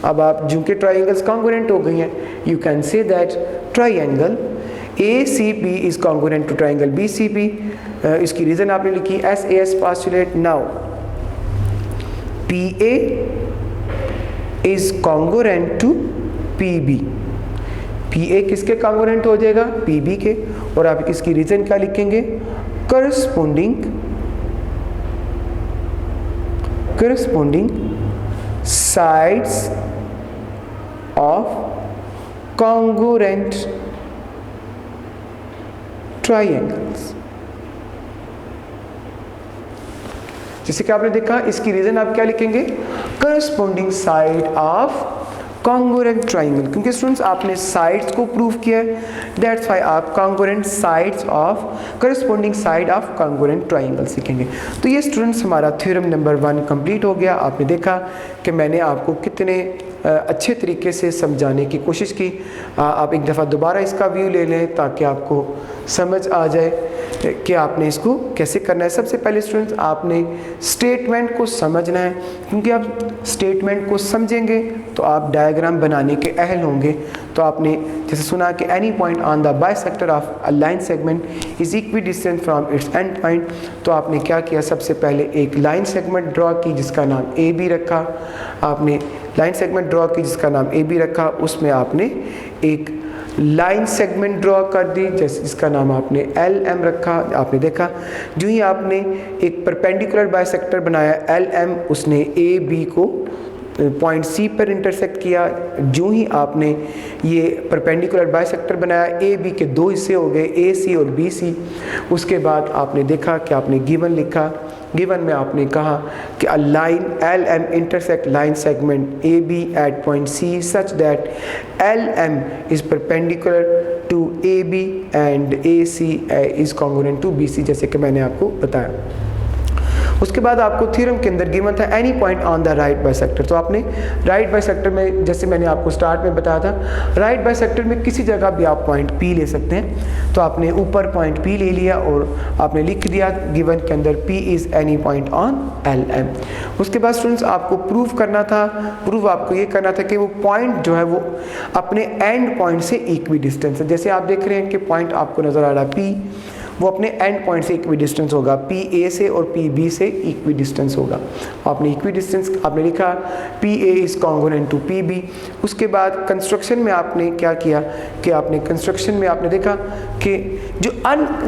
अब आप जो कि ट्राइंगल्स कॉन्ग्रुएंट हो गई हैं you can say that triangle ACP is congruent to triangle BCP। इसकी रीजन आपने लिखी SAS postulate. Now PA is congruent to PB। PA किसके कॉन्ग्रुएंट हो जाएगा PB के, और आप इसकी रीजन क्या लिखेंगे corresponding sides of congruent triangles। जैसे कि आपने देखा, इसकी रीजन आप क्या लिखेंगे, corresponding side of congruent triangle, क्योंकि स्टूडेंट्स आपने साइड्स को प्रूव किया है, दैट्स व्हाई आप congruent sides of corresponding side of congruent triangle सीखेंगे। तो ये स्टूडेंट्स हमारा थ्योरम नंबर 1 कंप्लीट हो गया। आपने देखा कि मैंने आपको कितने अच्छे तरीके से समझाने की कोशिश की। आप एक दफ़ा दोबारा इसका व्यू ले लें ताकि आपको समझ आ जाए कि आपने इसको कैसे करना है। सबसे पहले स्टूडेंट्स आपने स्टेटमेंट को समझना है, क्योंकि आप स्टेटमेंट को समझेंगे तो आप डायग्राम बनाने के अहल होंगे। तो आपने जैसे सुना कि any point on the bisector of a line segment is equidistance from its end point. तो आपने क्या किया, सबसे पहले एक लाइन सेगमेंट ड्रॉ की जिसका नाम ए बी रखा। आपने लाइन सेगमेंट ड्रॉ की जिसका नाम ए बी रखा, उसमें आपने एक लाइन सेगमेंट ड्रॉ कर दी जैसे जिसका नाम आपने एल एम रखा। आपने देखा जो ही आपने एक परपेंडिकुलर बाइसेक्टर बनाया एल एम, उसने ए बी को पॉइंट सी पर इंटरसेक्ट किया। जो ही आपने ये परपेंडिकुलर बाइसेक्टर बनाया, ए बी के दो हिस्से हो गए, ए सी और बी सी। उसके बाद आपने देखा कि आपने गिवन लिखा। गिवन में आपने कहा कि a line L M intersect line segment A B at point C such that L M is perpendicular to A B and A C is congruent to B C, जैसे कि मैंने आपको बताया। उसके बाद आपको थ्योरम के अंदर गिवन था any point on the right bisector. तो आपने राइट बाइसेक्टर में, जैसे मैंने आपको स्टार्ट में बताया था, राइट बाइसेक्टर में किसी जगह भी आप पॉइंट पी ले सकते हैं। तो आपने ऊपर पॉइंट पी ले लिया और आपने लिख दिया गिवन के अंदर P is any point on L M. उसके बाद स्टूडेंट्स आपको प्रूव करना था, प्रूव आपको ये करना था कि वो पॉइंट जो है वो अपने एंड पॉइंट से इक्वी डिस्टेंस है। जैसे आप देख रहे हैं कि पॉइंट आपको नज़र आ रहा है पी, वो अपने एंड पॉइंट से इक्वी डिस्टेंस होगा, पी ए से और पी बी से इक्वी डिस्टेंस होगा। आपने इक्वी डिस्टेंस आपने लिखा P A is congruent to P B. उसके बाद कंस्ट्रक्शन में आपने क्या किया कि आपने कंस्ट्रक्शन में आपने देखा कि जो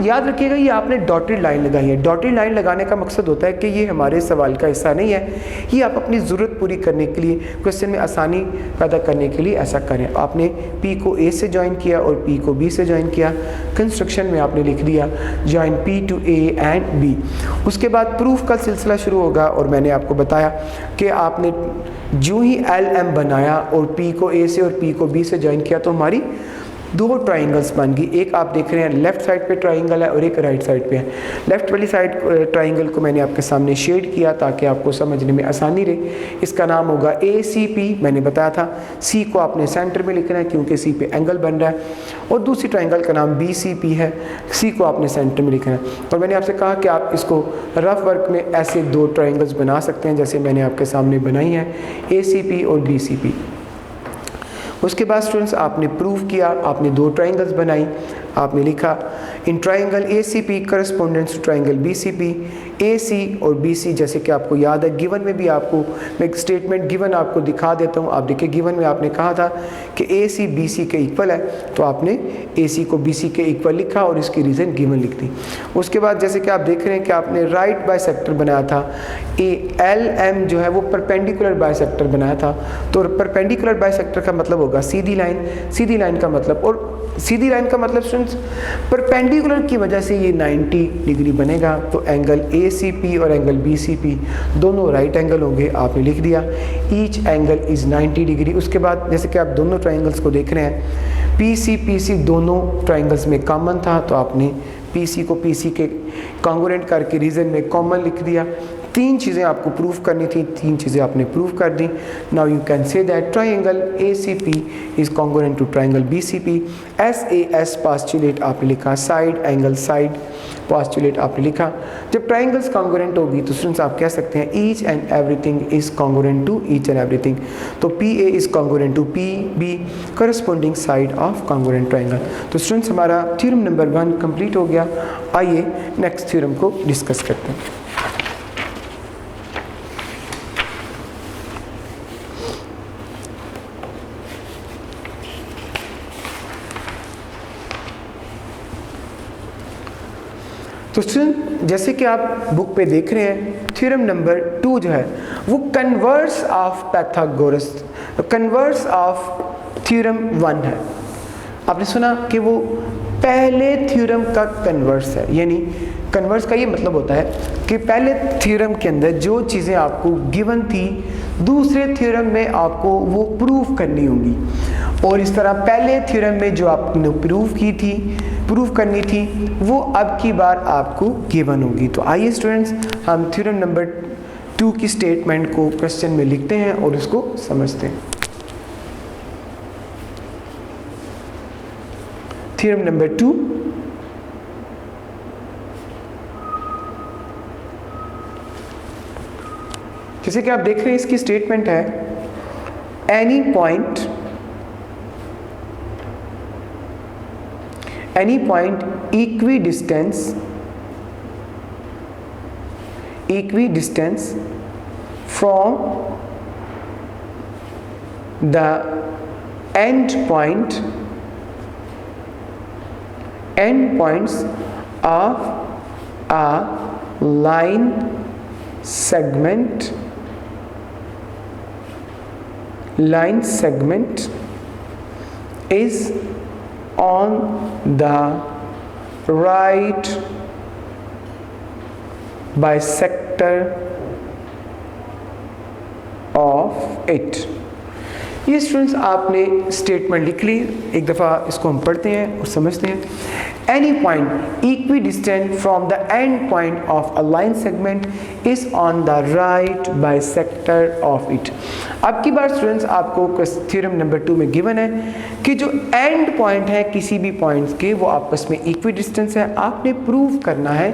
याद रखिएगा ये आपने डॉटेड लाइन लगाई है। डॉटेड लाइन लगाने का मकसद होता है कि ये हमारे सवाल का हिस्सा नहीं है, ये आप अपनी ज़रूरत पूरी करने के लिए, क्वेश्चन में आसानी पैदा करने के लिए ऐसा करें। आपने पी को ए से ज्वाइन किया और पी को बी से ज्वाइन किया। कंस्ट्रक्शन में आपने लिख दिया join P to A and B. उसके बाद प्रूफ का सिलसिला शुरू होगा और मैंने आपको बताया कि आपने जो ही एल एम बनाया और पी को ए से और पी को बी से ज्वाइन किया तो हमारी दो ट्राइंगल्स बन गई। एक आप देख रहे हैं लेफ्ट साइड पे ट्राइंगल है और एक राइट साइड पे है। लेफ्ट वाली साइड ट्राइंगल को मैंने आपके सामने शेड किया ताकि आपको समझने में आसानी रहे। इसका नाम होगा ए सी पी, मैंने बताया था। सी को आपने सेंटर में लिखना है क्योंकि सी पे एंगल बन रहा है। और दूसरी ट्राइंगल का नाम बी सी पी है, सी को आपने सेंटर में लिखना है। और मैंने आपसे कहा कि आप इसको रफ वर्क में ऐसे दो ट्राइंगल्स बना सकते हैं जैसे मैंने आपके सामने बनाई है, ए सी पी और बी सी पी। उसके बाद स्टूडेंट्स आपने प्रूव किया, आपने दो ट्राइंगल्स बनाई। आपने लिखा in triangle A C P correspondence to triangle B C P, A C और बी सी जैसे कि आपको याद है गिवन में भी आपको मैं एक स्टेटमेंट गिवन आपको दिखा देता हूँ। आप देखिए गिवन में आपने कहा था कि ए सी बी सी के इक्वल है, तो आपने ए सी को बी सी के इक्वल लिखा और इसकी रीज़न गिवन लिख दी। उसके बाद जैसे कि आप देख रहे हैं कि आपने राइट बाइसेक्टर बनाया था, ए एल एम जो है वो परपेंडिकुलर बाइसेक्टर बनाया था। तो परपेंडिकुलर बाइसेक्टर का मतलब होगा सीधी लाइन, सीधी लाइन का मतलब, और सीधी लाइन का मतलब स्टूडेंट्स परपेंडिकुलर की वजह से ये 90 डिग्री बनेगा। तो एंगल ए सी पी और एंगल बी सी पी दोनों राइट एंगल होंगे। आपने लिख दिया ईच एंगल इज़ 90 डिग्री। उसके बाद जैसे कि आप दोनों ट्राइंगल्स को देख रहे हैं, पी सी दोनों ट्राइंगल्स में कॉमन था, तो आपने पी सी को पी सी के कॉन्ग्रुएंट करके रीजन में कॉमन लिख दिया। तीन चीज़ें आपको प्रूव करनी थी, तीन चीज़ें आपने प्रूव कर दी। Now you can say that triangle A C P is congruent to triangle B C P. S A S postulate आपने लिखा, साइड एंगल साइड पास्टुलेट आपने लिखा। जब ट्राइंगल्स कॉन्ग्रुएंट होगी तो स्टूडेंट्स आप कह सकते हैं each and everything is congruent to each and everything. तो P A is congruent to P B corresponding side of congruent triangle. तो स्टूडेंट्स हमारा थ्योरम नंबर 1 कंप्लीट हो गया। आइए नेक्स्ट थ्योरम को डिस्कस करते हैं। तो स्टूडेंट जैसे कि आप बुक पे देख रहे हैं, थ्योरम नंबर 2 जो है वो converse of Pythagoras, converse of theorem 1 है। आपने सुना कि वो पहले थ्योरम का कन्वर्स है, यानी कन्वर्स का ये मतलब होता है कि पहले थ्योरम के अंदर जो चीज़ें आपको गिवन थी दूसरे थ्योरम में आपको वो प्रूव करनी होंगी, और इस तरह पहले थ्योरम में जो आपने प्रूव करनी थी वो अब की बार आपको गिवन होगी। तो आइए स्टूडेंट्स हम थ्योरम नंबर 2 की स्टेटमेंट को क्वेश्चन में लिखते हैं और उसको समझते हैं। थ्योरम नंबर 2, जैसे कि आप देख रहे हैं इसकी स्टेटमेंट है any point equidistance from the endpoints of a line segment is on the right bisector of it। ये स्टूडेंट्स आपने स्टेटमेंट लिख ली, एक दफ़ा इसको हम पढ़ते हैं और समझते हैं। Any point equidistant from the end point of a line segment is on the right bisector of it. अब की बार स्टूडेंट्स आपको थ्योरम नंबर 2 में गिवन है कि जो एंड पॉइंट है किसी भी पॉइंट्स के वो आपस में इक्विडिस्टेंस है। आपने प्रूव करना है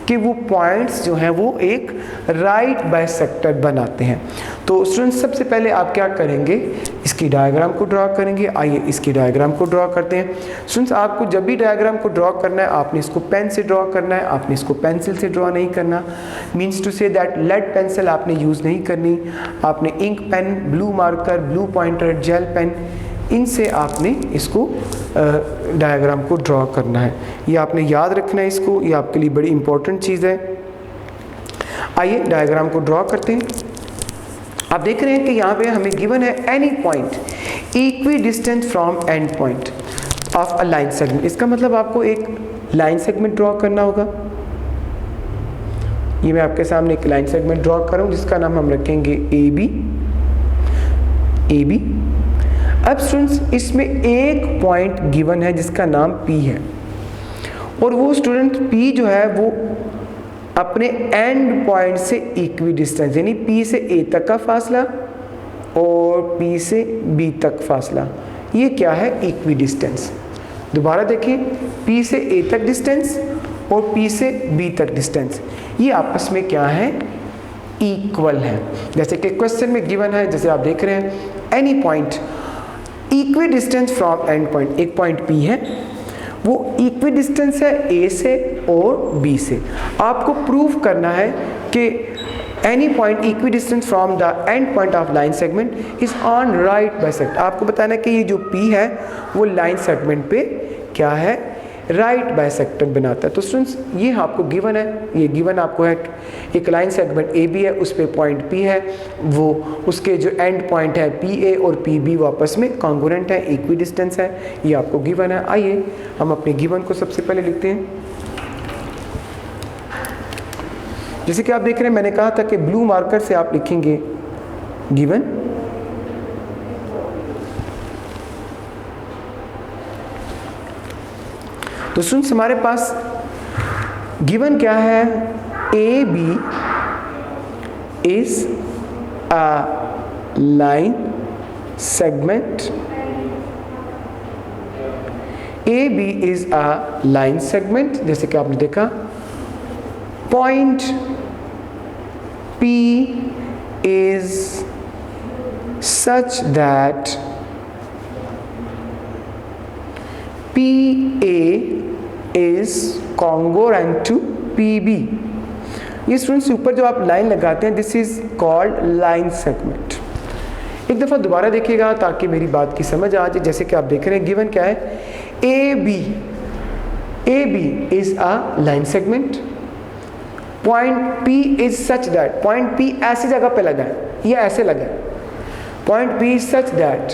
कि वो पॉइंट्स जो हैं वो एक राइट बाइसेक्टर बनाते हैं। तो स्टूडेंट्स सबसे पहले आप क्या करेंगे, इसकी डायग्राम को ड्रॉ करेंगे। आइए इसकी डायग्राम को ड्रॉ करते हैं। स्टूडेंट्स आपको जब भी डायग्राम को ड्रॉ करना है आपने इसको पेन से ड्रॉ करना है, आपने इसको पेंसिल से ड्रॉ नहीं करना। Means to say that lead pencil आपने यूज़ नहीं करनी, आपने ink pen, blue marker, blue pointer, gel pen, इनसे आपने इसको डायग्राम को ड्रॉ करना है। ये आपने याद रखना है इसको, ये आपके लिए बड़ी इंपॉर्टेंट चीज़ है। आइए डायग्राम को ड्रॉ करते हैं। आप देख रहे हैं कि यहाँ पे हमें गिवन है any point equidistant from and point of a line segment. इसका मतलब आपको एक लाइन सेगमेंट ड्रॉ करना होगा। ये मैं आपके सामने एक लाइन सेगमेंट ड्रॉ कर रहा हूँ जिसका नाम हम रखेंगे ए बी। अब स्टूडेंट्स इसमें एक पॉइंट गिवन है जिसका नाम P है, और वो स्टूडेंट P जो है वो अपने एंड पॉइंट से इक्विडिस्टेंस, यानी P से A तक का फासला और P से B तक फासला, ये क्या है, इक्विडिस्टेंस। दोबारा देखिए, P से A तक डिस्टेंस और P से B तक डिस्टेंस, ये आपस में क्या है, इक्वल है। जैसे कि क्वेश्चन में गिवन है, जैसे आप देख रहे हैं, any point equidistance from and point, एक पॉइंट P है वो इक्विडिस्टेंस है A से और B से। आपको प्रूव करना है कि any point equidistance from the end point of line segment is on right bisector. आपको बताना है कि ये जो P है वो लाइन सेगमेंट पे क्या है, राइट बाइसेक्टर बनाता है। तो स्टूडेंट्स ये आपको गिवन है, ये गिवन आपको है एक लाइन सेगमेंट ए बी है, उस पे पॉइंट P है, वो उसके जो एंड पॉइंट है PA और PB वो आपस में कॉन्ग्रुएंट है, इक्विडिस्टेंस है, ये आपको गिवन है। आइए हम अपने गिवन को सबसे पहले लिखते हैं। जैसे कि आप देख रहे हैं, मैंने कहा था कि ब्लू मार्कर से आप लिखेंगे गिवन, तो स्टूडेंट्स हमारे पास गिवन क्या है, A B is a line segment, A B is a line segment. जैसे कि आपने देखा point P is such that PA is congruent to PB। ये स्टूडेंट्स ऊपर जो आप लाइन लगाते हैं, this is called line segment. एक दफ़ा दोबारा देखिएगा ताकि मेरी बात की समझ आ जाए। जैसे कि आप देख रहे हैं गिवन क्या है, A B is a line segment, point P is such that, point P ऐसी जगह पे लगा है, ये ऐसे लगा है, point P is such that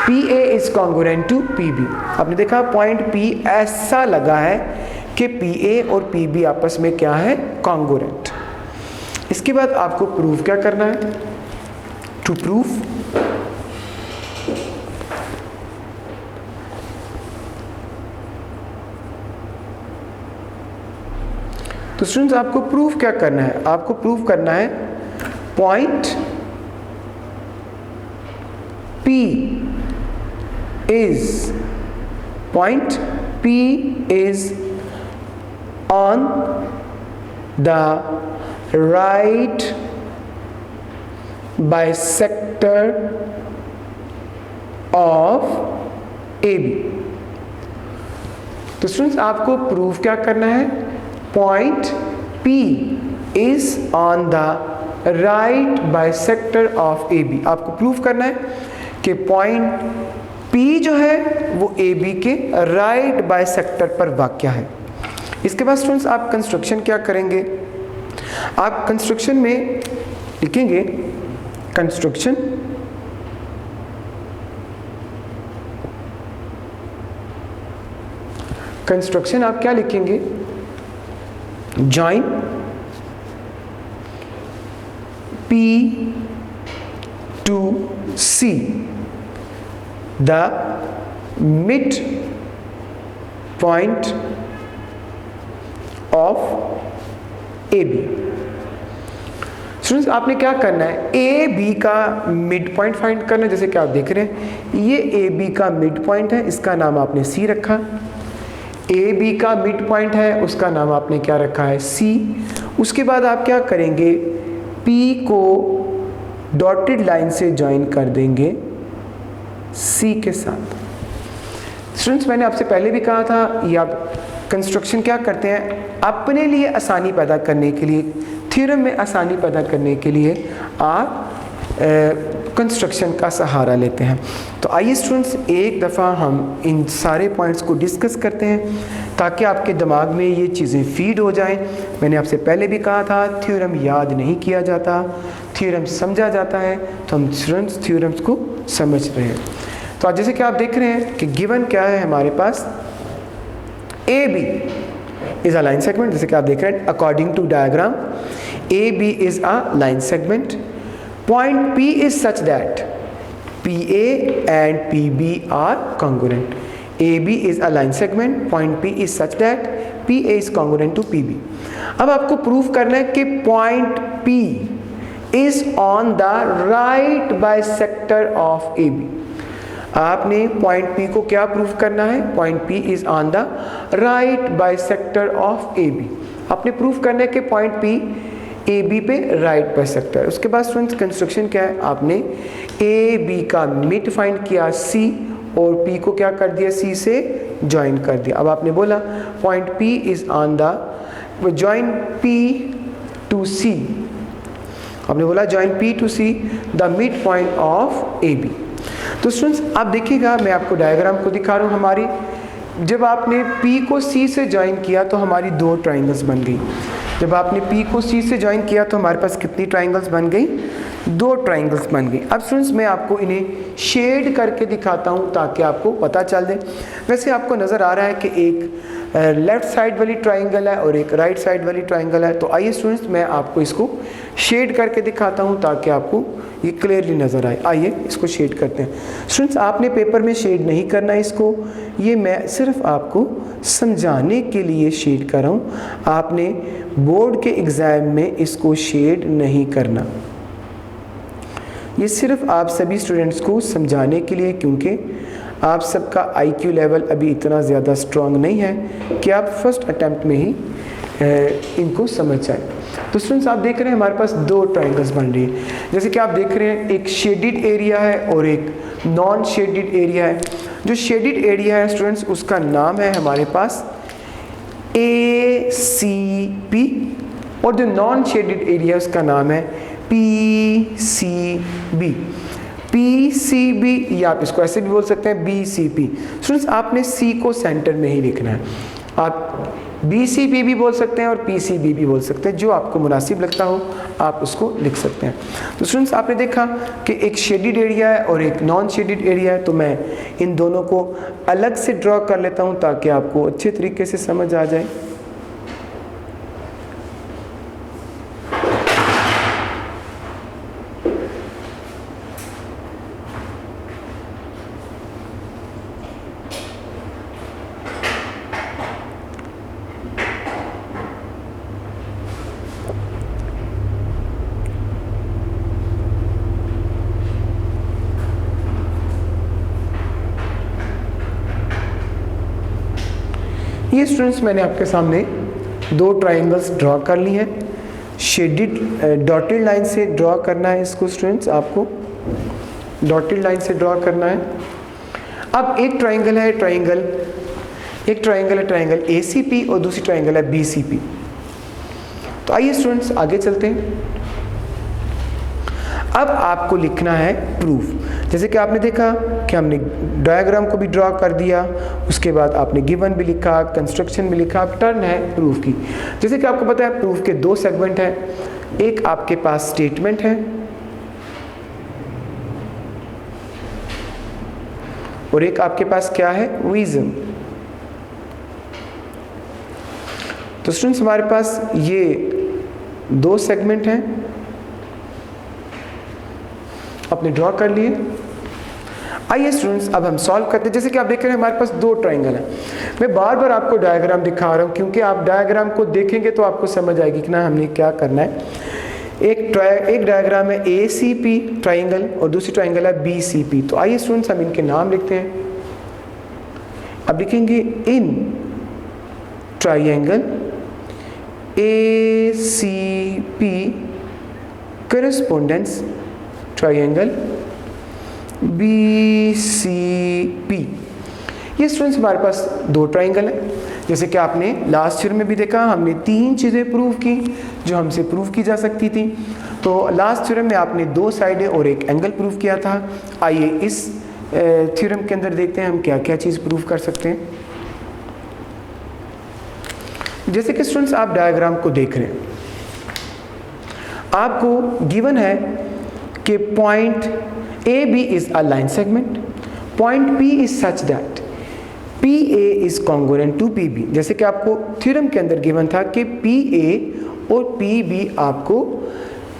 PA is congruent to PB। आपने देखा पॉइंट P ऐसा लगा है कि PA और PB आपस में क्या है, कॉन्ग्रुएंट। इसके बाद आपको प्रूफ क्या करना है, टू प्रूफ तो स्टूडेंट्स आपको प्रूफ क्या करना है, आपको प्रूफ करना है point P is on the right bisector of AB। तो स्टूडेंट्स आपको प्रूफ क्या करना है, point P is on the right bisector of AB। आपको प्रूफ करना है कि पॉइंट P जो है वो AB के राइट बाइसेक्टर पर वाक़या है। इसके बाद स्टूडेंट्स आप कंस्ट्रक्शन क्या करेंगे, आप कंस्ट्रक्शन में लिखेंगे कंस्ट्रक्शन आप क्या लिखेंगे, join P to C the mid point of AB। Students आपने क्या करना है, AB का मिड पॉइंट फाइंड करना है। जैसे कि आप देख रहे हैं ये AB का मिड पॉइंट है, इसका नाम आपने C रखा। AB का मिड पॉइंट है, उसका नाम आपने क्या रखा है, C। उसके बाद आप क्या करेंगे, P को डॉटेड लाइन से ज्वाइन कर देंगे C के साथ। स्टूडेंट्स मैंने आपसे पहले भी कहा था, ये आप कंस्ट्रक्शन क्या करते हैं, अपने लिए आसानी पैदा करने के लिए, थ्योरम में आसानी पैदा करने के लिए आप कंस्ट्रक्शन का सहारा लेते हैं। तो आइए स्टूडेंट्स एक दफ़ा हम इन सारे पॉइंट्स को डिस्कस करते हैं ताकि आपके दिमाग में ये चीज़ें फीड हो जाएं। मैंने आपसे पहले भी कहा था थ्योरम याद नहीं किया जाता, थ्योरम समझा जाता है। तो हम स्टूडेंट्स थ्योरम्स को समझ रहे हैं। तो आज जैसे कि आप देख रहे हैं कि गिवन क्या है हमारे पास, AB is a line segment. जैसे कि आप देख रहे हैं according to diagram AB is a line segment. Point P is such that PA and PB are congruent. AB is a line segment. Point P is such that PA is congruent to PB. अब आपको proof करना है कि point P is on the right bisector of AB। आपने point P को क्या proof करना है, point P is on the right bisector of AB। आपने प्रूफ करना है कि point P AB पे राइट बाइसेक्टर। उसके बाद स्टूडेंट्स कंस्ट्रक्शन क्या है, आपने AB का मिड फाइंड किया C और P को क्या कर दिया, C से ज्वाइन कर दिया। अब आपने बोला point P is on the join P to C, आपने बोला join P to C the mid point of AB। तो स्टूडेंट्स आप देखिएगा, मैं आपको डायग्राम को दिखा रहा हूँ। हमारी जब आपने P को C से ज्वाइन किया तो हमारी दो ट्राइंगल्स बन गई। जब आपने P को C से ज्वाइन किया तो हमारे पास कितनी ट्राइंगल्स बन गई, दो ट्राइंगल्स बन गई। अब स्टूडेंट्स मैं आपको इन्हें शेड करके दिखाता हूँ ताकि आपको पता चल दे। वैसे आपको नज़र आ रहा है कि एक लेफ़्ट साइड वाली ट्राइंगल है और एक राइट साइड वाली ट्राइंगल है। तो आइए स्टूडेंट्स मैं आपको इसको शेड करके दिखाता हूँ ताकि आपको ये क्लियरली नज़र आए। आइए इसको शेड करते हैं। स्टूडेंट्स आपने पेपर में शेड नहीं करना इसको, ये मैं सिर्फ आपको समझाने के लिए शेड कर रहा हूँ। आपने बोर्ड के एग्ज़ाम में इसको शेड नहीं करना, ये सिर्फ आप सभी स्टूडेंट्स को समझाने के लिए, क्योंकि आप सबका IQ लेवल अभी इतना ज़्यादा स्ट्रॉन्ग नहीं है कि आप फर्स्ट अटैम्प्ट में ही इनको समझ जाए। तो स्टूडेंट्स आप देख रहे हैं हमारे पास दो ट्राइंगल्स बन रही है। जैसे कि आप देख रहे हैं एक शेडिड एरिया है और एक नॉन शेडिड एरिया है। जो शेडिड एरिया है स्टूडेंट्स उसका नाम है हमारे पास ACP और जो नॉन शेडिड एरिया उसका नाम है PCB। PCB या आप इसको ऐसे भी बोल सकते हैं BCP। स्टूडेंट्स आपने C को सेंटर में ही लिखना है। आप BCP भी बोल सकते हैं और PCB भी बोल सकते हैं, जो आपको मुनासिब लगता हो आप उसको लिख सकते हैं। तो स्टूडेंट्स आपने देखा कि एक शेडिड एरिया है और एक नॉन शेडिड एरिया है, तो मैं इन दोनों को अलग से ड्रॉ कर लेता हूँ ताकि आपको अच्छे तरीके से समझ आ जाए। ये स्टूडेंट्स मैंने आपके सामने दो ट्राइंगल्स ड्रॉ कर ली हैं। शेडिड डॉटेड लाइन से ड्रॉ करना है इसको स्टूडेंट्स, आपको डॉटेड लाइन से ड्रॉ करना है। अब एक ट्राइंगल है ट्राइंगल ACP और दूसरी ट्राइंगल है BCP। तो आइए स्टूडेंट्स आगे चलते हैं। अब आपको लिखना है प्रूफ। जैसे कि आपने देखा कि हमने डायग्राम को भी ड्रॉ कर दिया, उसके बाद आपने गिवन भी लिखा, कंस्ट्रक्शन भी लिखा, अब टर्न है प्रूफ की। जैसे कि आपको पता है प्रूफ के दो सेगमेंट हैं, एक आपके पास स्टेटमेंट है और एक आपके पास क्या है, रीजन। तो स्टूडेंट्स हमारे पास ये दो सेगमेंट हैं, आपने ड्रॉ कर लिए। आइए स्टूडेंट्स अब हम सॉल्व करते हैं। जैसे कि आप देख रहे हैं हमारे पास दो ट्राइंगल हैं। मैं बार बार आपको डायग्राम दिखा रहा हूं क्योंकि आप डायग्राम को देखेंगे तो आपको समझ आएगी कि ना हमने क्या करना है। एक डायग्राम है ACP ट्राइंगल और दूसरी ट्राइंगल है BCP। तो आइए स्टूडेंट्स हम इनके नाम लिखते हैं। अब लिखेंगे in triangle ACP correspondence triangle BCP। ये स्टूडेंट्स हमारे पास दो ट्राइंगल हैं। जैसे कि आपने लास्ट ईयर में भी देखा, हमने तीन चीज़ें प्रूव की जो हमसे प्रूव की जा सकती थी। तो लास्ट थ्योरम में आपने दो साइडें और एक एंगल प्रूव किया था। आइए इस थ्योरम के अंदर देखते हैं हम क्या क्या चीज़ प्रूव कर सकते हैं। जैसे कि स्टूडेंट्स आप डायग्राम को देख रहे हैं, आपको गिवन है कि point AB is a line segment, point P is such that PA is congruent to PB। जैसे कि आपको थ्योरम के अंदर गिवन था कि PA और PB आपको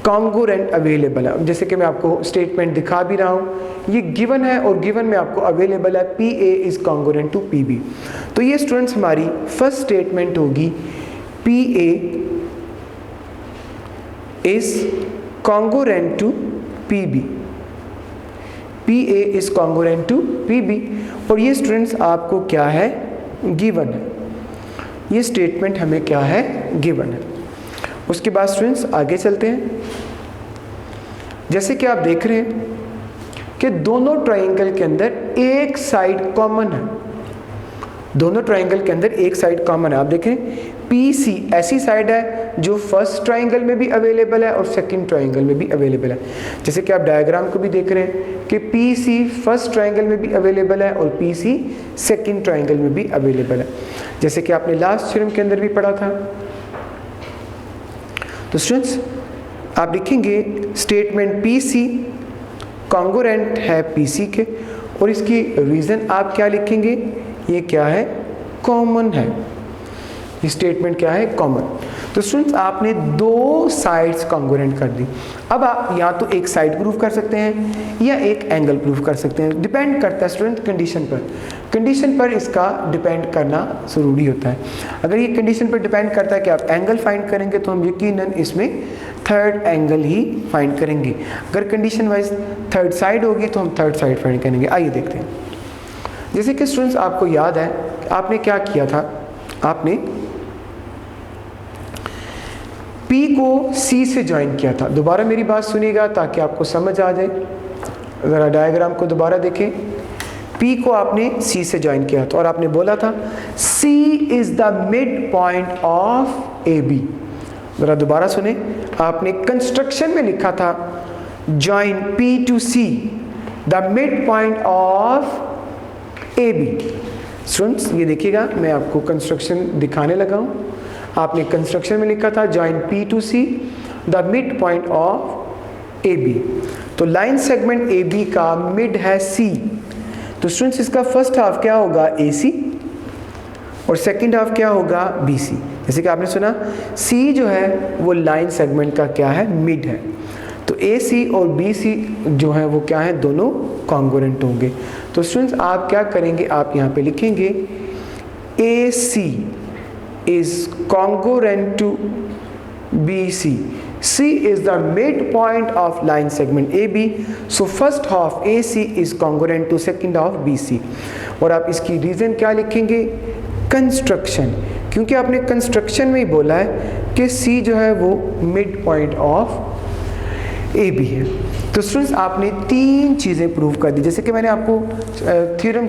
कॉन्ग्रुएंट अवेलेबल है। जैसे कि मैं आपको स्टेटमेंट दिखा भी रहा हूँ, ये गिवन है और गिवन में आपको अवेलेबल है PA is congruent to PB। तो ये स्टूडेंट्स हमारी फर्स्ट स्टेटमेंट होगी, PA is congruent to PB। PA is congruent to PB। और ये स्टूडेंट्स आपको क्या है, गिवन है। ये स्टेटमेंट हमें क्या है, गिवन है। उसके बाद स्टूडेंट्स आगे चलते हैं। जैसे कि आप देख रहे हैं कि दोनों ट्राइंगल के अंदर एक साइड कॉमन है। दोनों ट्राइंगल के अंदर एक साइड कॉमन है। आप देखें PC ऐसी साइड है जो फर्स्ट ट्राइंगल में भी अवेलेबल है और सेकंड ट्राइंगल में भी अवेलेबल है। जैसे कि आप डायग्राम को भी देख रहे हैं कि PC फर्स्ट ट्राइंगल में भी अवेलेबल है और PC सेकंड ट्राइंगल में भी अवेलेबल है, जैसे कि आपने लास्ट थ्योरम के अंदर भी पढ़ा था। तो स्टूडेंट्स आप लिखेंगे स्टेटमेंट PC कॉन्ग्रुएंट है PC के, और इसकी रीज़न आप क्या लिखेंगे, ये क्या है, कॉमन है। ये स्टेटमेंट क्या है, कॉमन। तो स्टूडेंट्स आपने दो साइड्स कॉन्ग्रुएंट कर दी। अब आप या तो एक साइड प्रूव कर सकते हैं या एक एंगल प्रूव कर सकते हैं, डिपेंड करता है स्टूडेंट कंडीशन पर। कंडीशन पर इसका डिपेंड करना ज़रूरी होता है। अगर ये कंडीशन पर डिपेंड करता है कि आप एंगल फाइंड करेंगे तो हम यकीनन इसमें थर्ड एंगल ही फाइंड करेंगे। अगर कंडीशन वाइज थर्ड साइड होगी तो हम थर्ड साइड फाइंड करेंगे। आइए देखते हैं। जैसे कि स्टूडेंट्स आपको याद है आपने क्या किया था, आपने P को C से ज्वाइन किया था। दोबारा मेरी बात सुनिएगा ताकि आपको समझ आ जाए। ज़रा डायग्राम को दोबारा देखें। P को आपने C से ज्वाइन किया था और आपने बोला था C is the mid point of AB। ज़रा दोबारा सुने, आपने कंस्ट्रक्शन में लिखा था join P to C the mid point of AB। Students ये देखिएगा, मैं आपको कंस्ट्रक्शन दिखाने लगा हूँ। आपने कंस्ट्रक्शन में लिखा था joint P to C the mid point of AB। तो लाइन सेगमेंट AB का मिड है C। तो स्टूडेंट्स इसका फर्स्ट हाफ क्या होगा AC और सेकंड हाफ क्या होगा BC। जैसे कि आपने सुना C जो है वो लाइन सेगमेंट का क्या है, मिड है। तो AC और BC जो है वो क्या है, दोनों कॉन्ग्रुएंट होंगे। तो स्टूडेंट्स आप क्या करेंगे, आप यहाँ पे लिखेंगे AC is congruent to BC. C is the midpoint of line segment AB. So first half AC is congruent to second half BC. और आप इसकी रीज़न क्या लिखेंगे, कंस्ट्रक्शन, क्योंकि आपने कंस्ट्रक्शन में ही बोला है कि C जो है वो मिड पॉइंट ऑफ AB है। तो स्टूडेंट्स आपने तीन चीज़ें प्रूव कर दी। जैसे कि मैंने आपको थ्योरम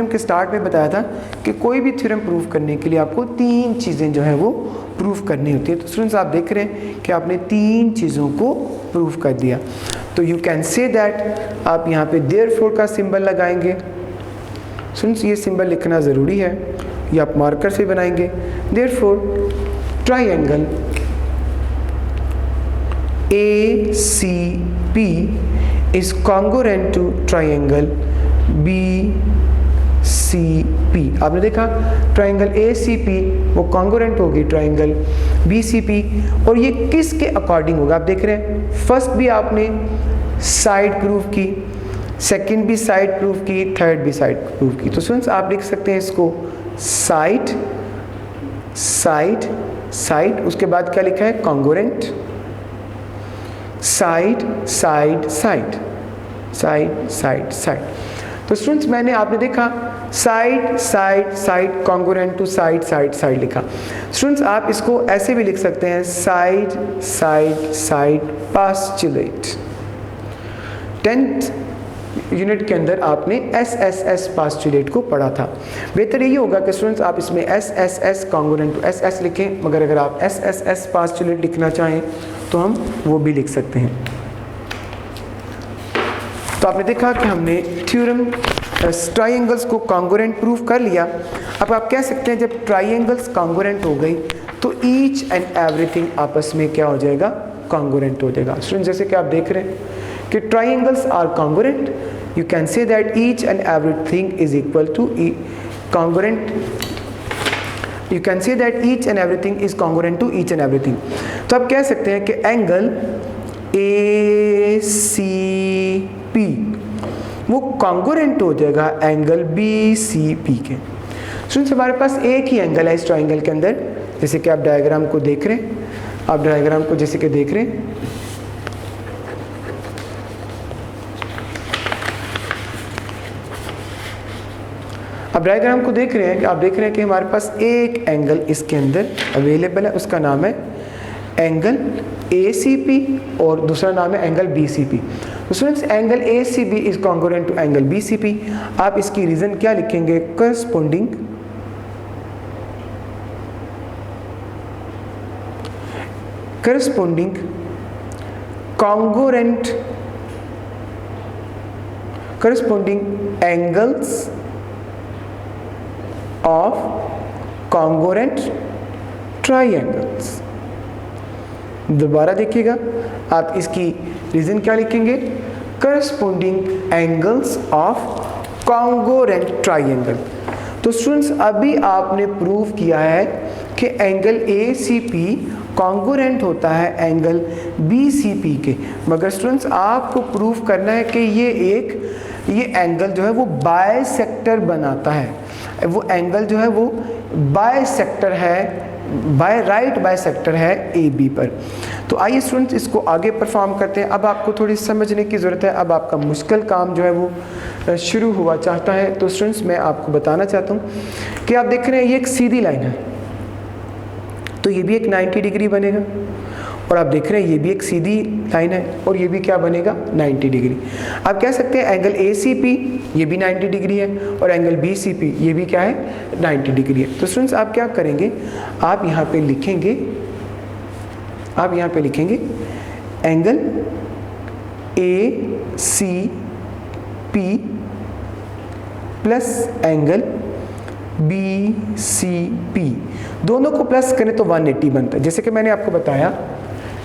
के स्टार्ट में बताया था कि कोई भी थ्योरम प्रूव करने के लिए आपको तीन चीज़ें जो है वो प्रूव करनी होती है। तो स्टूडेंट्स आप देख रहे हैं कि आपने तीन चीज़ों को प्रूव कर दिया। तो यू कैन से दैट, आप यहाँ पे देयरफॉर का सिंबल लगाएंगे। स्टूडेंट्स ये सिंबल लिखना ज़रूरी है, ये आप मार्कर से बनाएंगे। Therefore triangle ACP is congruent to triangle BCP। आपने देखा ट्राइंगल ACP वो कॉन्ग्रुएंट होगी ट्राइंगल BCP। और ये किसके अकॉर्डिंग होगा, आप देख रहे हैं फर्स्ट भी आपने साइड प्रूफ की, सेकंड भी साइड प्रूफ की, थर्ड भी साइड प्रूफ की। तो स्टूडेंट्स आप लिख सकते हैं इसको साइड साइड साइड, उसके बाद क्या लिखा है, congruent, side side side side side side. तो स्टूडेंट्स मैंने आपने देखा side side side congruent to side side side लिखा। स्टूडेंट्स आप इसको ऐसे भी लिख सकते हैं side side side postulate. 10th unit के अंदर आपने SSS पास्चुलेट को पढ़ा था। बेहतर यही होगा कि स्टूडेंट्स आप इसमें SSS कॉन्ग्रुएंट टू SS लिखें, मगर अगर आप SSS पास्चुलेट लिखना चाहें तो हम वो भी लिख सकते हैं। तो आपने देखा कि हमने थ्योरम ट्राइंगल्स को कॉन्ग्रुएंट प्रूव कर लिया। अब आप कह सकते हैं जब ट्राइंगल्स कॉन्ग्रुएंट हो गई तो ईच एंड एवरीथिंग आपस में क्या हो जाएगा, कॉन्ग्रुएंट हो जाएगा। स्टूडेंट जैसे कि आप देख रहे हैं कि triangles are congruent, you can say that each and everything is equal to congruent, you can say that each and everything is congruent to each and everything। तो आप कह सकते हैं कि एंगल ACP वो कॉन्ग्रुएंट हो जाएगा एंगल BCP के। स्टूडेंट्स हमारे पास एक ही एंगल है इस ट्राइंगल के अंदर, जैसे कि आप डायग्राम को देख रहे हैं, आप डायग्राम को जैसे कि देख रहे हैं, अब डायग्राम को देख रहे हैं, आप देख रहे हैं कि हमारे पास एक एंगल इसके अंदर अवेलेबल है, उसका नाम है एंगल ACP और दूसरा नाम है एंगल BCP। तो students angle ACB is congruent to angle BCP। आप इसकी रीजन क्या लिखेंगे, corresponding corresponding angles of congruent triangles। दोबारा देखिएगा, आप इसकी रीजन क्या लिखेंगे, corresponding angles of congruent triangle। तो स्टूडेंट्स अभी आपने प्रूव किया है कि एंगल ACP कॉन्ग्रुएंट होता है एंगल BCP के, मगर स्टूडेंट्स आपको प्रूव करना है कि ये एंगल जो है वो बायसेक्टर बनाता है, वो एंगल जो है वो बायसेक्टर है, राइट बायसेक्टर है AB पर। तो आइए स्टूडेंट्स इसको आगे परफॉर्म करते हैं। अब आपको थोड़ी समझने की ज़रूरत है, अब आपका मुश्किल काम जो है वो शुरू हुआ चाहता है। तो स्टूडेंट्स मैं आपको बताना चाहता हूँ कि आप देख रहे हैं ये एक सीधी लाइन है, तो ये भी एक 90 डिग्री बनेगा, और आप देख रहे हैं ये भी एक सीधी लाइन है और ये भी क्या बनेगा, 90 डिग्री। आप कह सकते हैं एंगल ACP ये भी 90 डिग्री है और एंगल BCP ये भी क्या है, 90 डिग्री है। तो स्टूडेंट्स आप क्या करेंगे, आप यहाँ पे लिखेंगे angle ACP plus angle B C P, दोनों को प्लस करें तो 180 बनता है। जैसे कि मैंने आपको बताया,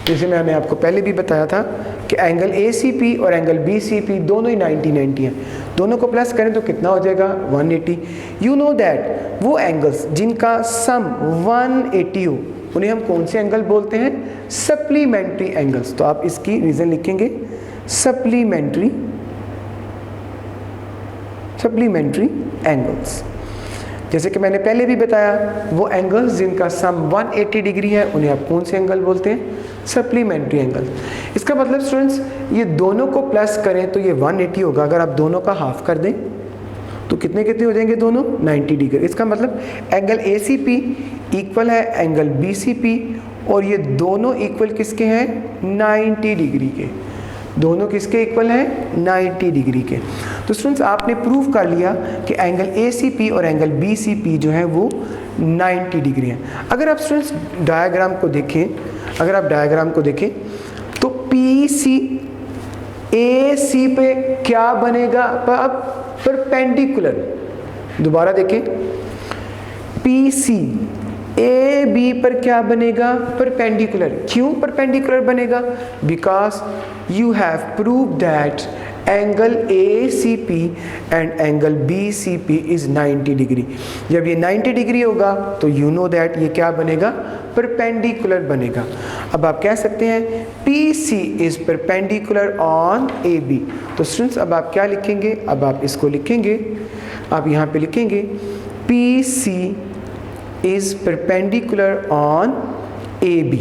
जैसे मैंने आपको पहले भी बताया था कि एंगल ए सी पी और एंगल बी सी पी दोनों ही 90-90 हैं, दोनों को प्लस करें तो कितना हो जाएगा 180। यू नो दैट वो एंगल्स जिनका सम 180 हो उन्हें हम कौन से एंगल बोलते हैं? Supplementary angles. तो आप इसकी रीज़न लिखेंगे सप्लीमेंट्री एंगल्स। जैसे कि मैंने पहले भी बताया, वो एंगल्स जिनका सम 180 डिग्री है उन्हें आप कौन से एंगल बोलते हैं? Supplementary angle. इसका मतलब स्टूडेंट्स ये दोनों को प्लस करें तो ये 180 होगा, अगर आप दोनों का हाफ कर दें तो कितने कितने हो जाएंगे दोनों? 90 डिग्री। इसका मतलब angle A C P equal है एंगल बी सी पी, और ये दोनों इक्वल किसके हैं? 90 डिग्री के। दोनों किसके इक्वल हैं? 90 डिग्री के। तो स्टूडेंट्स आपने प्रूव कर लिया कि एंगल ए सी पी और एंगल बी सी पी जो है वो 90 डिग्री है। अगर आप स्टूडेंट्स डायग्राम को देखें, अगर आप डायग्राम को देखें तो पी सी ए सी पे क्या बनेगा? अब परपेंडिकुलर। दोबारा देखें, पी सी ए बी पर क्या बनेगा? परपेंडिकुलर। क्यों परपेंडिकुलर बनेगा? Because you have prove that angle A C P and angle B C P is 90 degree. जब ये 90 डिग्री होगा तो यू नो दैट ये क्या बनेगा? परपेंडिकुलर बनेगा। अब आप कह सकते हैं P C is perpendicular on A B. तो स्टूडेंट्स अब आप क्या लिखेंगे? अब आप इसको लिखेंगे, आप यहाँ पे लिखेंगे P C is perpendicular on AB.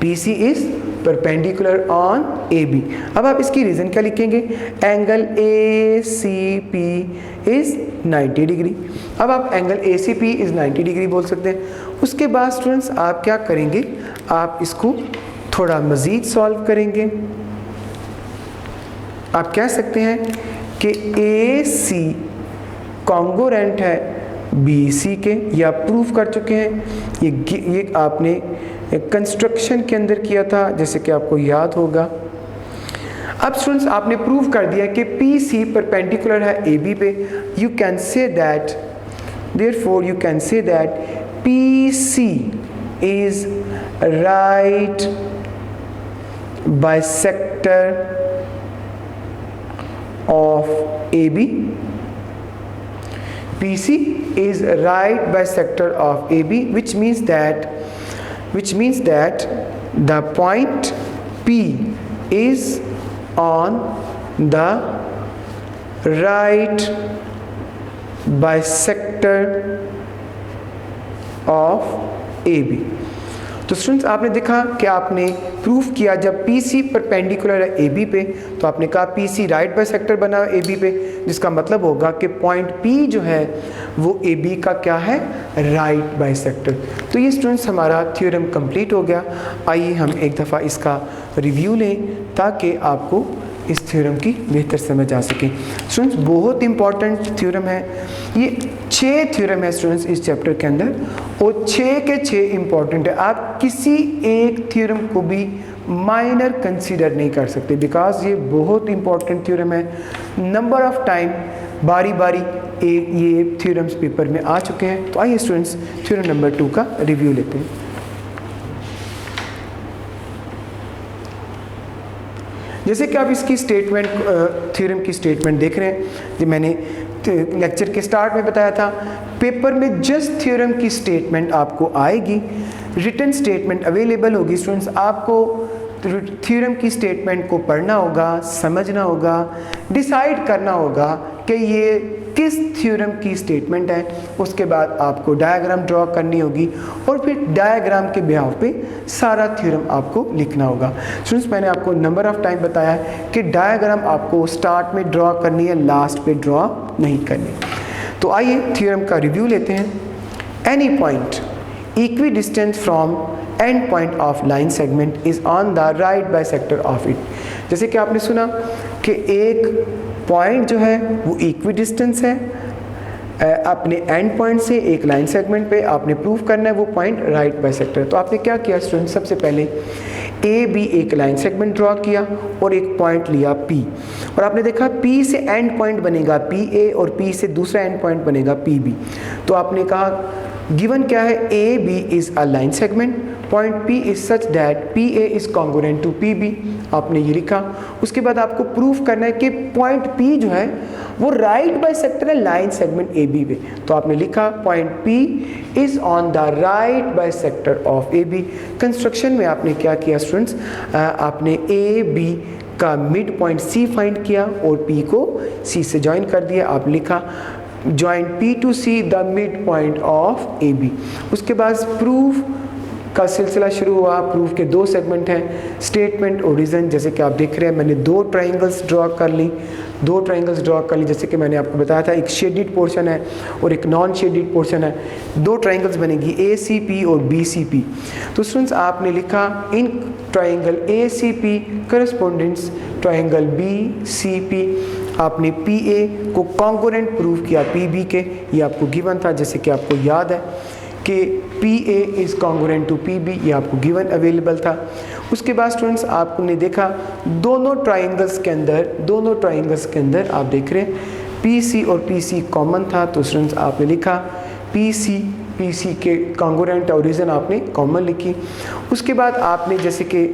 PC is perpendicular on AB. अब आप इसकी रीज़न क्या लिखेंगे? Angle ACP is 90 degree. अब आप एंगल ACP is 90 डिग्री बोल सकते हैं। उसके बाद स्टूडेंट्स आप क्या करेंगे? आप इसको थोड़ा मज़ीद सॉल्व करेंगे। आप कह सकते हैं कि AC कॉन्गोरेंट है BC के, ये आप प्रूफ कर चुके हैं। ये आपने कंस्ट्रक्शन के अंदर किया था, जैसे कि आपको याद होगा। अब स्टूडेंट्स आपने प्रूव कर दिया कि PC परपेंडिकुलर है AB पे। You can say that, therefore you can say that PC is right bisector of AB. PC is right bisector of AB, which means that the point P is on the right bisector of AB. तो students आपने देखा कि आपने proof किया जब PC perpendicular है AB पे तो आपने कहा PC राइट बाइसेक्टर बना AB पे, जिसका मतलब होगा कि पॉइंट P जो है वो AB का क्या है? Right bisector. तो ये स्टूडेंट्स हमारा थ्योरम कंप्लीट हो गया। आइए हम एक दफ़ा इसका रिव्यू लें ताकि आपको इस थ्योरम की बेहतर समझ आ सके। स्टूडेंट्स बहुत इंपॉर्टेंट थ्योरम है ये। 6 थ्योरम है स्टूडेंट्स इस चैप्टर के अंदर, और 6 के 6 इंपॉर्टेंट है। आप किसी एक थ्योरम को भी माइनर कंसीडर नहीं कर सकते, बिकॉज ये बहुत इंपॉर्टेंट थ्योरम है। नंबर ऑफ टाइम बारी बारी ये थ्योरम्स पेपर में आ चुके हैं। तो आइए स्टूडेंट्स थ्योरम नंबर 2 का रिव्यू लेते हैं। जैसे कि आप इसकी स्टेटमेंट, थ्योरम की स्टेटमेंट देख रहे हैं, जो मैंने लेक्चर के स्टार्ट में बताया था, पेपर में जस्ट थ्योरम की स्टेटमेंट आपको आएगी, रिटन स्टेटमेंट अवेलेबल होगी। स्टूडेंट्स आपको थ्योरम की स्टेटमेंट को पढ़ना होगा, समझना होगा, डिसाइड करना होगा कि ये किस थ्योरम की स्टेटमेंट है। उसके बाद आपको डायग्राम ड्रॉ करनी होगी और फिर डायग्राम के बिहाव पे सारा थ्योरम आपको लिखना होगा। स्टूडेंट्स मैंने आपको नंबर ऑफ टाइम बताया है कि डायग्राम आपको स्टार्ट में ड्रॉ करनी है, लास्ट पे ड्रॉ नहीं करनी। तो आइए थ्योरम का रिव्यू लेते हैं। Any point equi distance from and point of line segment is on the right bisector of it. जैसे कि आपने सुना कि एक पॉइंट जो है वो इक्वी डिस्टेंस है अपने एंड पॉइंट से एक लाइन सेगमेंट पे आपने प्रूव करना है वो पॉइंट राइट बाइसेक्टर। तो आपने क्या किया स्टूडेंट, सबसे पहले ए बी एक लाइन सेगमेंट ड्रॉ किया और एक पॉइंट लिया P, और आपने देखा P से एंड पॉइंट बनेगा PA और P से दूसरा एंड पॉइंट बनेगा PB। तो आपने कहा गिवन क्या है, AB is a line segment, point P is such that PA is congruent to PB, आपने ये लिखा। उसके बाद आपको प्रूफ करना है कि पॉइंट P जो है वो राइट बाइसेक्टर है लाइन सेगमेंट AB पे। तो आपने लिखा point P is on the right bisector of AB। Construction में आपने क्या किया स्टूडेंट्स, आपने AB का मिड पॉइंट C फाइंड किया और P को C से ज्वाइन कर दिया। आप लिखा join P to C the mid point of AB। उसके बाद प्रूफ का सिलसिला शुरू हुआ। प्रूफ के दो सेगमेंट हैं, स्टेटमेंट और रीजन। जैसे कि आप देख रहे हैं मैंने दो ट्राइंगल्स ड्रॉ कर ली, जैसे कि मैंने आपको बताया था एक शेडिड पोर्शन है और एक नॉन शेडिड पोर्शन है। दो ट्राइंगल्स बनेगी ACP और BCP। तो स्टूडेंट्स आपने लिखा in triangle ACP correspondence triangle BCP, आपने PA को कॉन्ग्रुएंट प्रूव किया PB के, ये आपको गिवन था। जैसे कि आपको याद है कि PA is congruent to PB, ये आपको गिवन अवेलेबल था। उसके बाद स्टूडेंट्स आपने देखा दोनों ट्राइंगल्स के अंदर आप देख रहे हैं PC और PC कॉमन था। तो स्टूडेंट्स आपने लिखा PC के कॉन्ग्रुएंट और रीजन आपने कॉमन लिखी। उसके बाद आपने जैसे कि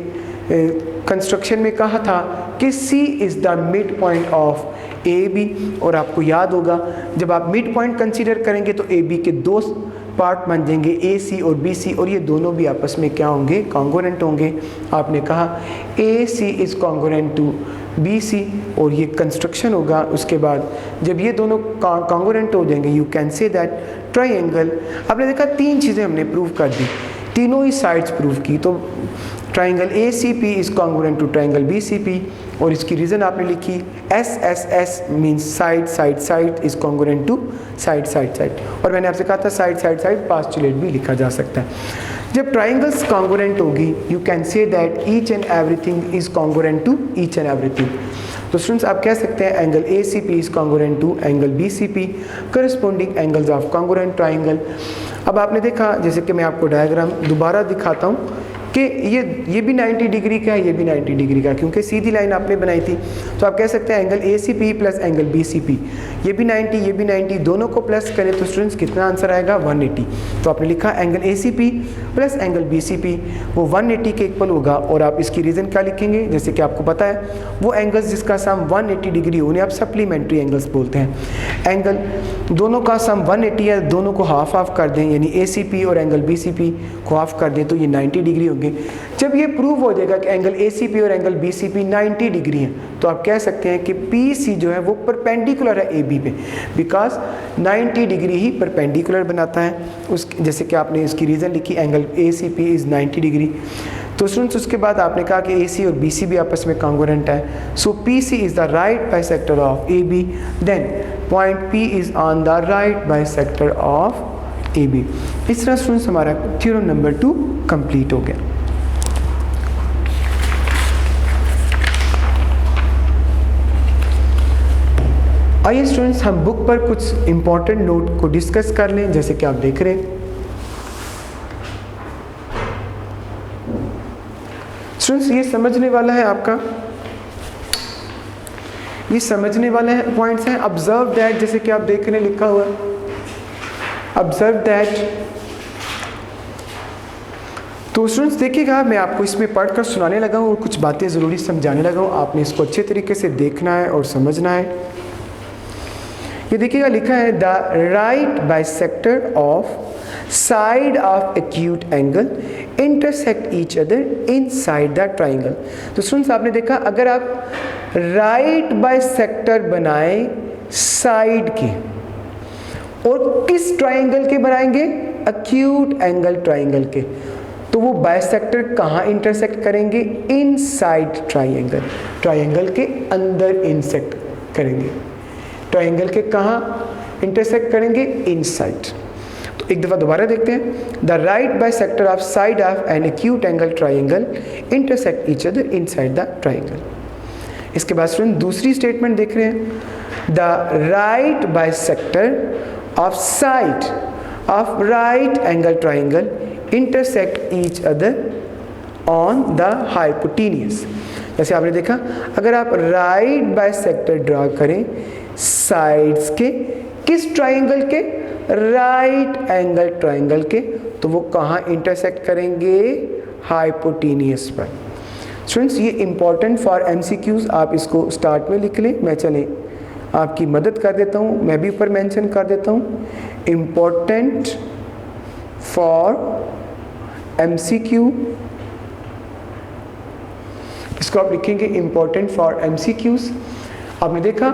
कंस्ट्रक्शन में कहा था कि C is the mid point of AB, और आपको याद होगा जब आप मिड पॉइंट कंसीडर करेंगे तो AB के दो पार्ट बन जाएंगे AC और BC, और ये दोनों भी आपस में क्या होंगे, कॉन्ग्रुएंट होंगे। आपने कहा AC is congruent to BC और ये कंस्ट्रक्शन होगा। उसके बाद जब ये दोनों कॉन्ग्रुएंट हो जाएंगे you can say that triangle. आपने देखा तीन चीज़ें हमने प्रूव कर दी, तीनों ही साइड्स प्रूव की। तो triangle ACP is congruent to triangle BCP, और इसकी रीज़न आपने लिखी SSS means side is congruent to side. और मैंने आपसे कहा था साइड पास्टुलेट भी लिखा जा सकता है। जब ट्राइंगल्स कॉन्ग्रुएंट होगी you can say that each and everything is congruent to each and everything. तो स्टूडेंट्स आप कह सकते हैं angle ACP is congruent to angle BCP, corresponding angles of congruent triangle. अब आपने देखा जैसे कि मैं आपको डायग्राम दोबारा दिखाता हूँ कि ये भी 90 डिग्री का है, ये भी 90 डिग्री का, क्योंकि सीधी लाइन आपने बनाई थी। तो आप कह सकते हैं angle ACP plus angle BCP, ये भी 90 दोनों को प्लस करें तो स्टूडेंट्स कितना आंसर आएगा, 180। तो आपने लिखा angle ACP plus angle BCP वो 180 के इक्वल होगा। और आप इसकी रीज़न क्या लिखेंगे, जैसे कि आपको पता है वो एंगल्स जिसका सम 180 डिग्री उन्हें आप सप्लीमेंट्री एंगल्स बोलते हैं। एंगल दोनों का सम 180 है, दोनों को हाफ कर दें, यानी ACP और एंगल BCP को हाफ कर दें तो ये 90 डिग्री होंगे। जब ये प्रूव हो जाएगा कि एंगल ACP और एंगल BCP 90 डिग्री हैं तो आप कह सकते हैं कि PC जो है वो परपेंडिकुलर है AB पे, बिकॉज 90 डिग्री ही परपेंडिकुलर बनाता है। जैसे कि आपने इसकी रीज़न लिखी एंगल ACP इज़ 90 डिग्री। तो स्टूडेंट्स उसके बाद आपने कहा कि AC और BC भी आपस में कॉन्ग्रुएंट है। So PC is the right bisector of AB, then point P is on the right bisector of AB। इस तरह स्टूडेंट्स हमारा थ्योरम नंबर 2 कंप्लीट हो गया। आइए स्टूडेंट्स हम बुक पर कुछ इंपॉर्टेंट नोट को डिस्कस कर लें। जैसे कि आप देख रहे हैं स्टूडेंट्स ये समझने वाला है आपका, ये समझने वाले हैं पॉइंट्स हैं। ऑब्जर्व दैट, जैसे कि आप देख रहे हैं लिखा हुआ है ऑब्जर्व दैट। तो स्टूडेंट्स देखिएगा मैं आपको इसमें पढ़कर सुनाने लगा हूँ और कुछ बातें ज़रूरी समझाने लगा हूँ, आपने इसको अच्छे तरीके से देखना है और समझना है। ये देखिएगा लिखा है the right bisector of side of acute angle intersect each other inside the triangle. तो स्टूडेंट्स आपने देखा अगर आप राइट बाइसेक्टर बनाएं साइड के, और किस ट्राइंगल के बनाएंगे, एक्यूट एंगल ट्राइंगल के, तो वो बाइसेक्टर कहाँ इंटरसेक्ट करेंगे, इनसाइड ट्राइंगल, ट्राइंगल के अंदर इंटरसेक्ट करेंगे। ट्राइंगल के कहाँ इंटरसेक्ट करेंगे, इनसाइड। तो एक दफ़ा दोबारा देखते हैं the right bisector of side of an acute angle triangle intersect each other inside the triangle. इसके बाद स्टूडेंट दूसरी स्टेटमेंट देख रहे हैं the right bisector of side of right angle triangle intersect each other on the hypotenuse। जैसे आपने देखा, अगर आप राइट बाइसेक्टर ड्रा करें साइड्स के किस ट्राइंगल के, राइट एंगल ट्राइंगल के, तो वो कहाँ इंटरसेक्ट करेंगे, हाइपोटेनियस पर। स्टूडेंट्स ये इंपॉर्टेंट फॉर एमसीक्यूज, आप इसको स्टार्ट में लिख लें, मैं चले आपकी मदद कर देता हूँ, मैं भी ऊपर मेंशन कर देता हूँ, इम्पोर्टेंट फॉर एमसीक्यू, इसको आप लिखेंगे इम्पोर्टेंट फॉर एमसीक्यूज। आपने देखा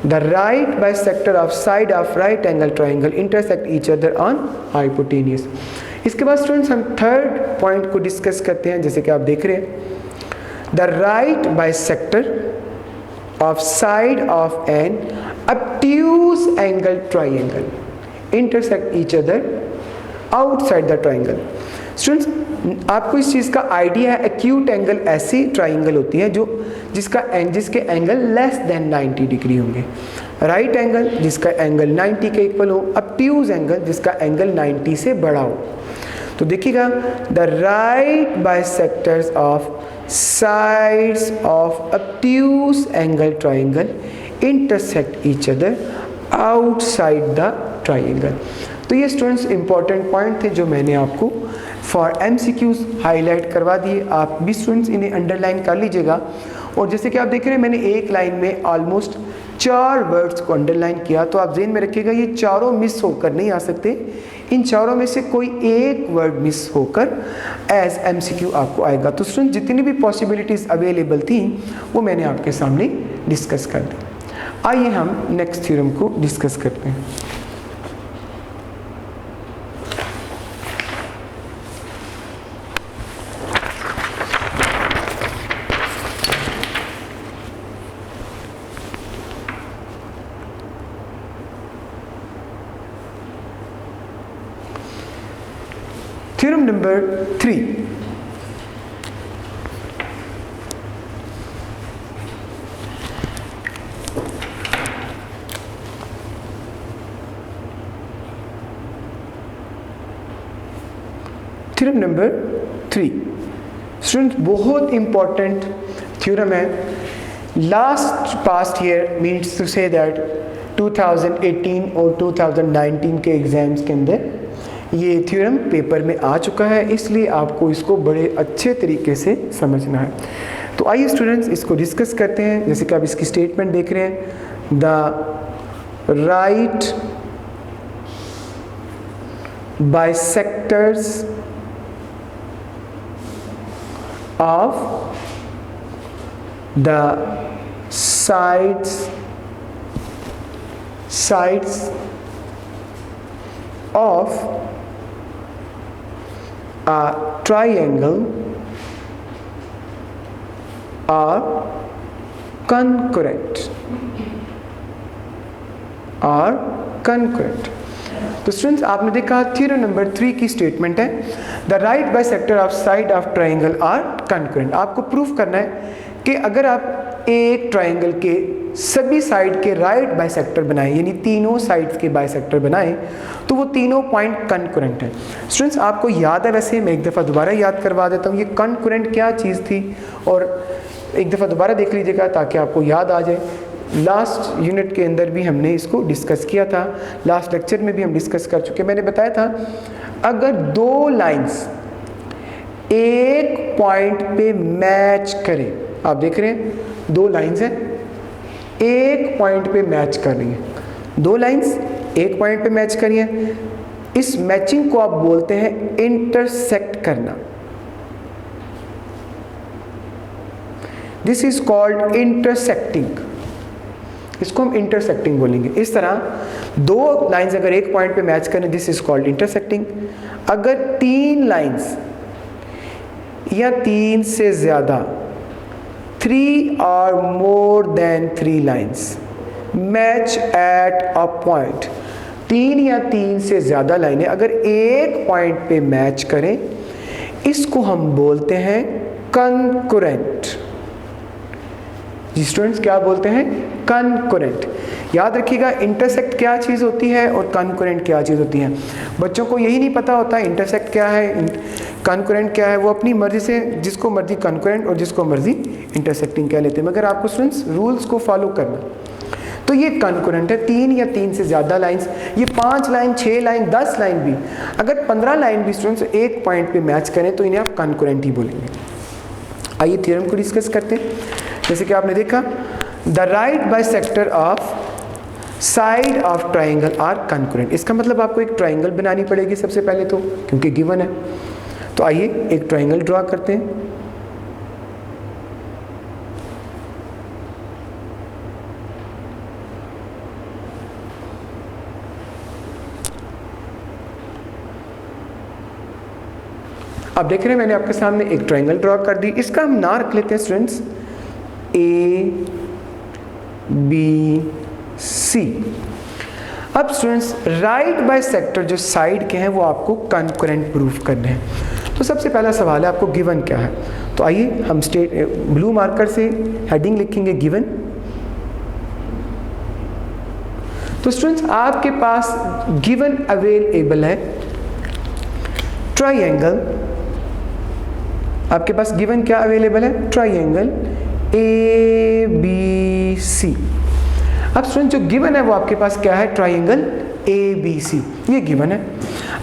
the right bisector of side of right angle triangle intersect each other on hypotenuse. इसके बाद स्टूडेंट्स हम थर्ड पॉइंट को डिस्कस करते हैं, जैसे कि आप देख रहे हैं the right bisector of side of an obtuse angle triangle intersect each other outside the triangle. Students आपको इस चीज़ का आइडिया है, एक्यूट एंगल ऐसी ट्राइंगल होती है जो जिसके एंगल लेस देन 90 डिग्री होंगे, राइट एंगल जिसका एंगल 90 के इक्वल हो, obtuse एंगल जिसका एंगल 90 से बड़ा हो। तो देखिएगा the right bisectors of sides of obtuse angle triangle intersect each other outside the triangle. तो ये स्टूडेंट्स इंपॉर्टेंट पॉइंट थे जो मैंने आपको फॉर एमसीक्यूज हाईलाइट करवा दिए। आप भी स्टूडेंट्स इन्हें अंडरलाइन कर लीजिएगा। और जैसे कि आप देख रहे हैं मैंने एक लाइन में ऑलमोस्ट 4 वर्ड्स को अंडरलाइन किया, तो आप ज़हन में रखिएगा ये चारों मिस होकर नहीं आ सकते, इन चारों में से कोई एक वर्ड मिस होकर एज एमसीक्यू आपको आएगा। तो स्टूडेंट जितनी भी पॉसिबिलिटीज़ अवेलेबल थी वो मैंने आपके सामने डिस्कस कर दी। आइए हम नेक्स्ट थ्योरम को डिस्कस करते हैं। Theorem number 3. Theorem number 3 student बहुत इंपॉर्टेंट थ्योरम है। Last past year means to say that 2018 और 2019 के एग्जाम्स के अंदर ये थ्योरम पेपर में आ चुका है, इसलिए आपको इसको बड़े अच्छे तरीके से समझना है। तो आइए स्टूडेंट्स इसको डिस्कस करते हैं। जैसे कि आप इसकी स्टेटमेंट देख रहे हैं, द राइट बाइसेक्टर्स ऑफ द sides of a triangle are concurrent. तो स्टूडेंट्स आपने देखा थ्योरम नंबर 3 की स्टेटमेंट है, the right bisector of side of triangle are concurrent. आपको प्रूफ करना है कि अगर आप एक ट्राइंगल के सभी साइड के राइट बाइसेक्टर बनाएं, यानी तीनों साइड्स के बाइसेक्टर बनाएं, तो वो तीनों पॉइंट कंकरेंट हैं। स्टूडेंट्स आपको याद है, वैसे मैं एक दफ़ा दोबारा याद करवा देता हूँ ये कंकरेंट क्या चीज़ थी, और एक दफ़ा दोबारा देख लीजिएगा ताकि आपको याद आ जाए। लास्ट यूनिट के अंदर भी हमने इसको डिस्कस किया था, लास्ट लेक्चर में भी हम डिस्कस कर चुके। मैंने बताया था अगर दो लाइंस एक पॉइंट पे मैच करें, आप देख रहे हैं दो लाइंस हैं एक पॉइंट पे मैच कर रही हैं, दो लाइंस एक पॉइंट पे मैच करी हैं, इस मैचिंग को आप बोलते हैं इंटरसेक्ट करना। दिस इज कॉल्ड इंटरसेक्टिंग, इसको हम इंटरसेक्टिंग बोलेंगे। इस तरह दो लाइंस अगर एक पॉइंट पे मैच करें, दिस इज कॉल्ड इंटरसेक्टिंग। अगर तीन लाइंस या तीन से ज़्यादा 3 or more than 3 lines match at a point, तीन या तीन से ज़्यादा लाइनें अगर एक पॉइंट पे मैच करें, इसको हम बोलते हैं कंकरेंट। जी स्टूडेंट्स, क्या बोलते हैं? कंकरेंट। याद रखिएगा, इंटरसेक्ट क्या चीज़ होती है और कंकरेंट क्या चीज़ होती है। बच्चों को यही नहीं पता होता इंटरसेक्ट क्या है, कंकरेंट क्या है। वो अपनी मर्जी से जिसको मर्जी कंकरेंट और जिसको मर्जी इंटरसेक्टिंग कह लेते हैं। मगर आपको स्टूडेंट्स रूल्स को फॉलो करना। तो ये कंकरेंट है, 3 या 3 से ज़्यादा लाइंस, ये 5 लाइन, 6 लाइन, 10 लाइन भी, अगर 15 लाइन भी स्टूडेंट्स एक पॉइंट पे मैच करें तो इन्हें आप कंकरेंट ही बोलेंगे। आइए थ्योरम को डिस्कस करते हैं। जैसे कि आपने देखा, the right bisector of side of triangle are concurrent. इसका मतलब आपको एक ट्राइंगल बनानी पड़ेगी सबसे पहले तो, क्योंकि गिवन है। तो आइए एक ट्राइंगल ड्रॉ करते हैं। आप देख रहे हैं मैंने आपके सामने एक ट्राइंगल ड्रॉ कर दी। इसका हम नाम रख लेते हैं स्टूडेंट्स ABC। अब स्टूडेंट्स राइट बाइसेक्टर जो साइड के हैं वो आपको कंकरेंट प्रूफ करने हैं। तो सबसे पहला सवाल है आपको गिवन क्या है। तो आइए हम ब्लू मार्कर से हेडिंग लिखेंगे गिवन। तो स्टूडेंट्स आपके पास गिवन अवेलेबल है ट्राइंगल। आपके पास गिवन क्या अवेलेबल है? Triangle ABC। अब स्टूडेंट जो गिवन है वो आपके पास क्या है? ट्राइंगल ABC, ये गिवन है।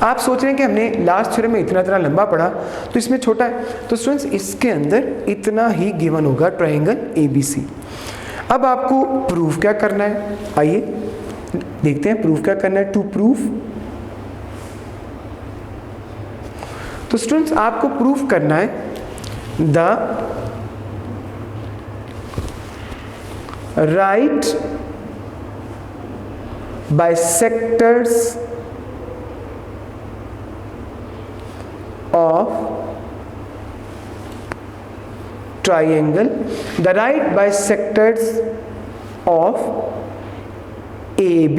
आप सोच रहे हैं कि हमने लास्ट थ्योरम में इतना लंबा पढ़ा तो इसमें छोटा है, तो स्टूडेंट्स इसके अंदर इतना ही गिवन होगा ट्राइंगल ABC। अब आपको प्रूफ क्या करना है, आइए देखते हैं प्रूफ क्या करना है। टू प्रूफ, तो स्टूडेंट्स आपको प्रूफ करना है the right bisectors of triangle, the right bisectors of AB।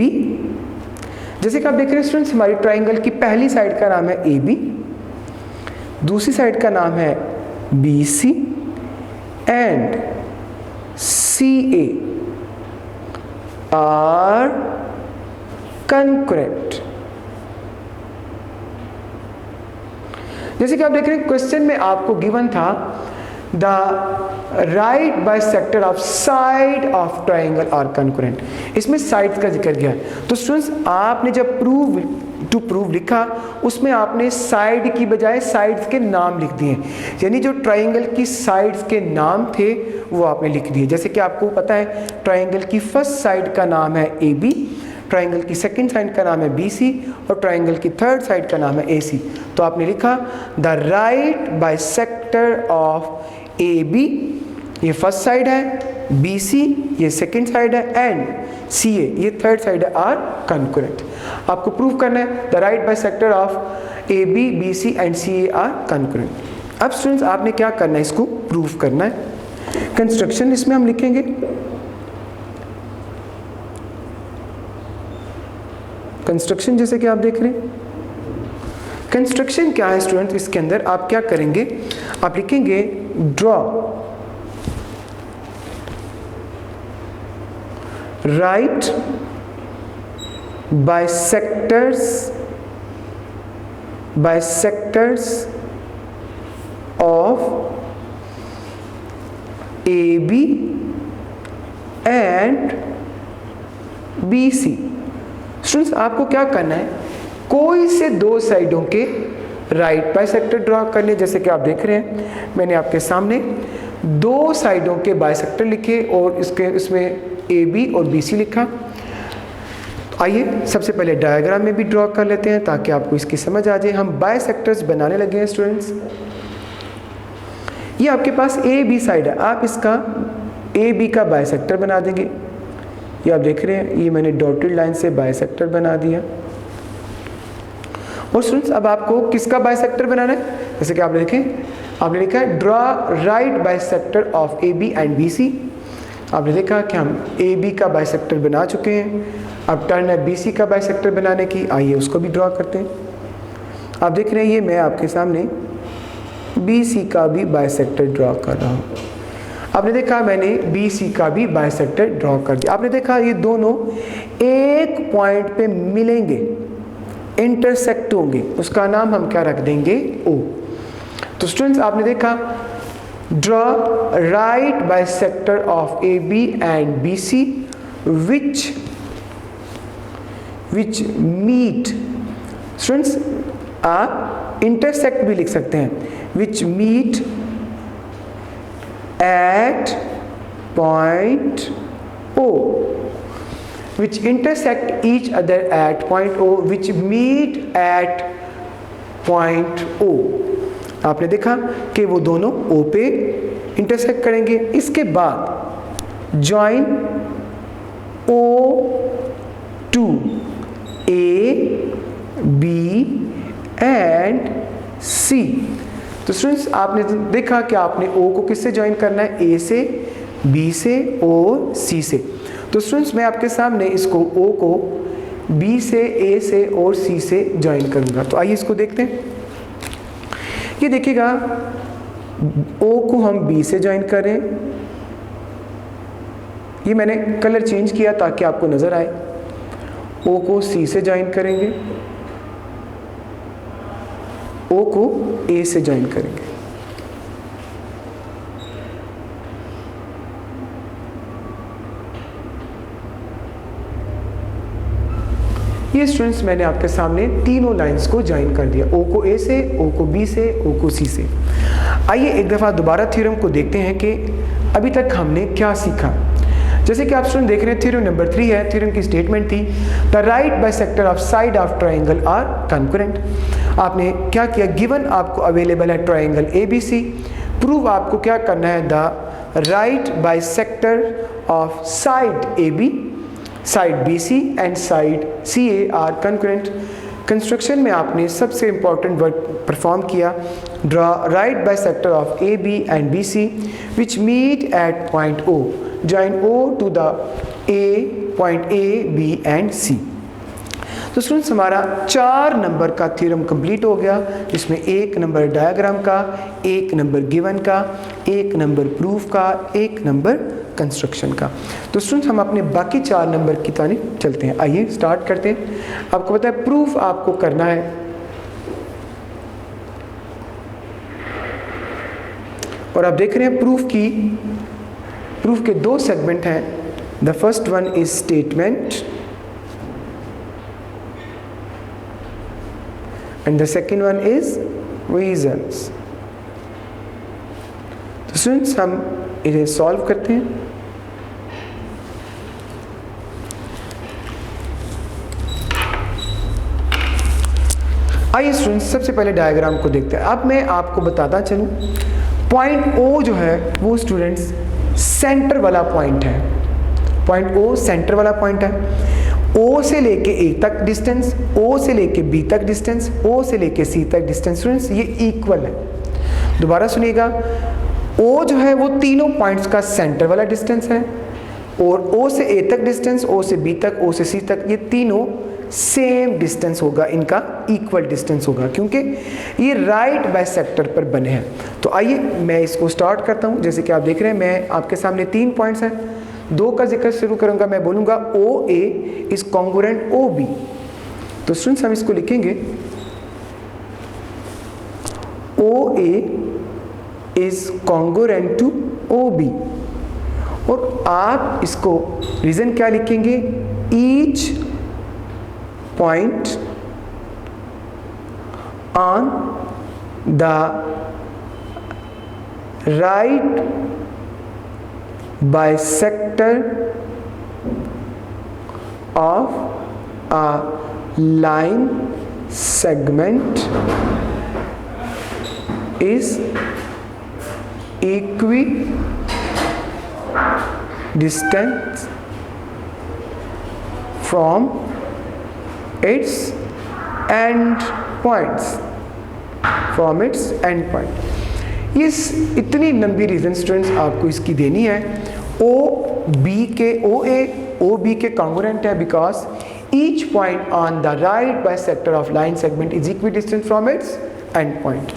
जैसे कि आप देख रहे हैं स्टूडेंट्स, हमारी ट्राइंगल की पहली साइड का नाम है AB, दूसरी साइड का नाम है BC and CA are concurrent. जैसे कि आप देख रहे हैं क्वेश्चन में आपको गिवन था the right bisector of side of triangle are concurrent. इसमें साइड का जिक्र किया है। तो स्टूडेंट्स आपने जब टू प्रूव लिखा उसमें आपने साइड की बजाय साइड्स के नाम लिख दिए, यानी जो ट्राइंगल की साइड्स के नाम थे वो आपने लिख दिए। जैसे कि आपको पता है ट्राइंगल की फर्स्ट साइड का नाम है AB, ट्राइंगल की सेकंड साइड का नाम है BC और ट्राइंगल की थर्ड साइड का नाम है AC। तो आपने लिखा the right bisector of AB, ये फर्स्ट साइड है, BC ये सेकंड साइड है एंड CA ये थर्ड साइड है, आर कंकरेंट। आपको प्रूव करना है the right bisector of AB, BC and CA are concurrent. अब स्टूडेंट्स आपने क्या करना है, इसको प्रूव करना है। कंस्ट्रक्शन इसमें हम लिखेंगे कंस्ट्रक्शन, जैसे कि आप देख रहे हैं कंस्ट्रक्शन क्या है स्टूडेंट। इसके अंदर आप क्या करेंगे, आप लिखेंगे draw right bisectors of AB and BC। Students आपको क्या करना है, कोई से दो साइडों के राइट बाइसेक्टर ड्रॉ करने। जैसे कि आप देख रहे हैं मैंने आपके सामने दो साइडों के बाइसेक्टर लिखे और इसमें AB और BC लिखा। आइए सबसे पहले डायग्राम में भी ड्रॉ कर लेते हैं ताकि आपको इसकी समझ आ जाए। हम बाइसेक्टर्स बनाने लगे हैं स्टूडेंट्स। ये आपके पास AB साइड है, आप इसका AB का बाइसेक्टर बना देंगे। ये आप देख रहे हैं, ये मैंने डॉटेड लाइन से बाइसेक्टर बना दिया। और स्टूडेंट्स अब आपको किसका बाइसेक्टर बनाना है, जैसे कि आपने देखें आपने लिखा है draw right bisector of AB and BC। आपने देखा कि हम AB का बाइसेक्टर बना चुके हैं, अब टर्न है BC का बाइसेक्टर बनाने की। आइए उसको भी ड्रॉ करते हैं। आप देख रहे हैं ये मैं आपके सामने BC का भी बाइसेक्टर ड्रॉ कर रहा हूँ। आपने देखा मैंने बी सी का भी बाइसेक्टर ड्रॉ कर दिया। आपने देखा ये दोनों एक पॉइंट पे मिलेंगे, इंटरसेक्ट होंगे, उसका नाम हम क्या रख देंगे, ओ। तो स्टूडेंट्स आपने देखा draw right bisector of A B and B C which meet, students आप इंटरसेक्ट भी लिख सकते हैं, which meet at point O, which intersect each other at point O, which meet at point O। आपने देखा कि वो दोनों O पे इंटरसेक्ट करेंगे। इसके बाद join O2 A B and C। तो स्टूडेंट्स आपने देखा कि आपने O को किससे ज्वाइन करना है, A से, B से और C से। तो स्टूडेंट्स मैं आपके सामने इसको O को B से, A से और C से ज्वाइन करूंगा। तो आइए इसको देखते हैं। ये देखिएगा O को हम B से ज्वाइन करें, ये मैंने कलर चेंज किया ताकि आपको नजर आए। O को C से ज्वाइन करेंगे, O को A से ज्वाइन करेंगे। ये स्टूडेंट्स मैंने आपके सामने तीनों लाइंस को ज्वाइन कर दिया, O को A से, O को B से, O को C से। आइए एक दफ़ा दोबारा थ्योरम को देखते हैं कि अभी तक हमने क्या सीखा। जैसे कि आप स्टूडेंट देख रहे हैं थ्योरम नंबर 3 है। थ्योरम की स्टेटमेंट थी the right bisector of side of triangle are concurrent. आपने क्या किया, गिवन आपको अवेलेबल है ट्राइंगल ABC, प्रूव आपको क्या करना है, the right bisector of side AB, side BC and side CA are concurrent. Construction में आपने सबसे इंपॉर्टेंट वर्क परफॉर्म किया, draw right bisector of AB and BC which meet at point O, join O to the point A, B and C। तो students हमारा 4 number का theorem complete हो गया, जिसमें 1 नंबर डायग्राम का, 1 नंबर गिवन का, 1 number proof का, 1 number construction का। तो स्टूडेंट्स हम अपने बाकी 4 नंबर की तारीफ चलते हैं। आइए स्टार्ट करते हैं। आपको पता है प्रूफ आपको करना है, और आप देख रहे हैं प्रूफ के 2 सेगमेंट हैं। The first one is statement and the second one is reasons. तो स्टूडेंट्स हम इन्हें सॉल्व करते हैं। आइए स्टूडेंट्स सबसे पहले डायग्राम को देखते हैं। अब मैं आपको बताता चलूं, पॉइंट O जो है वो स्टूडेंट्स सेंटर वाला पॉइंट है। पॉइंट O सेंटर वाला पॉइंट है। O से लेके A तक डिस्टेंस, O से लेके B तक डिस्टेंस, O से लेके C तक डिस्टेंस, स्टूडेंट्स ये इक्वल है। दोबारा सुनिएगा, O जो है वो तीनों पॉइंट्स का सेंटर वाला डिस्टेंस है, और O से A तक डिस्टेंस, O से B तक, O से C तक, ये तीनों सेम डिस्टेंस होगा, इनका इक्वल डिस्टेंस होगा, क्योंकि ये राइट बाइसेक्टर पर बने हैं। तो आइए मैं इसको स्टार्ट करता हूं। जैसे कि आप देख रहे हैं मैं आपके सामने 3 पॉइंट्स हैं, 2 का जिक्र शुरू करूंगा। मैं बोलूंगा OA इज कॉन्ग्रुएंट OB। तो स्टूडेंट्स हम इसको लिखेंगे OA is congruent to OB, और आप इसको रीजन क्या लिखेंगे, each point on the right bisector of a line segment is equidistant from its end points, from its end point। इस इतनी लंबी रीजन स्टूडेंट्स आपको इसकी देनी है। OB के कॉन्ग्रुएंट है because each point on the right bisector of line segment is equidistant from its end point.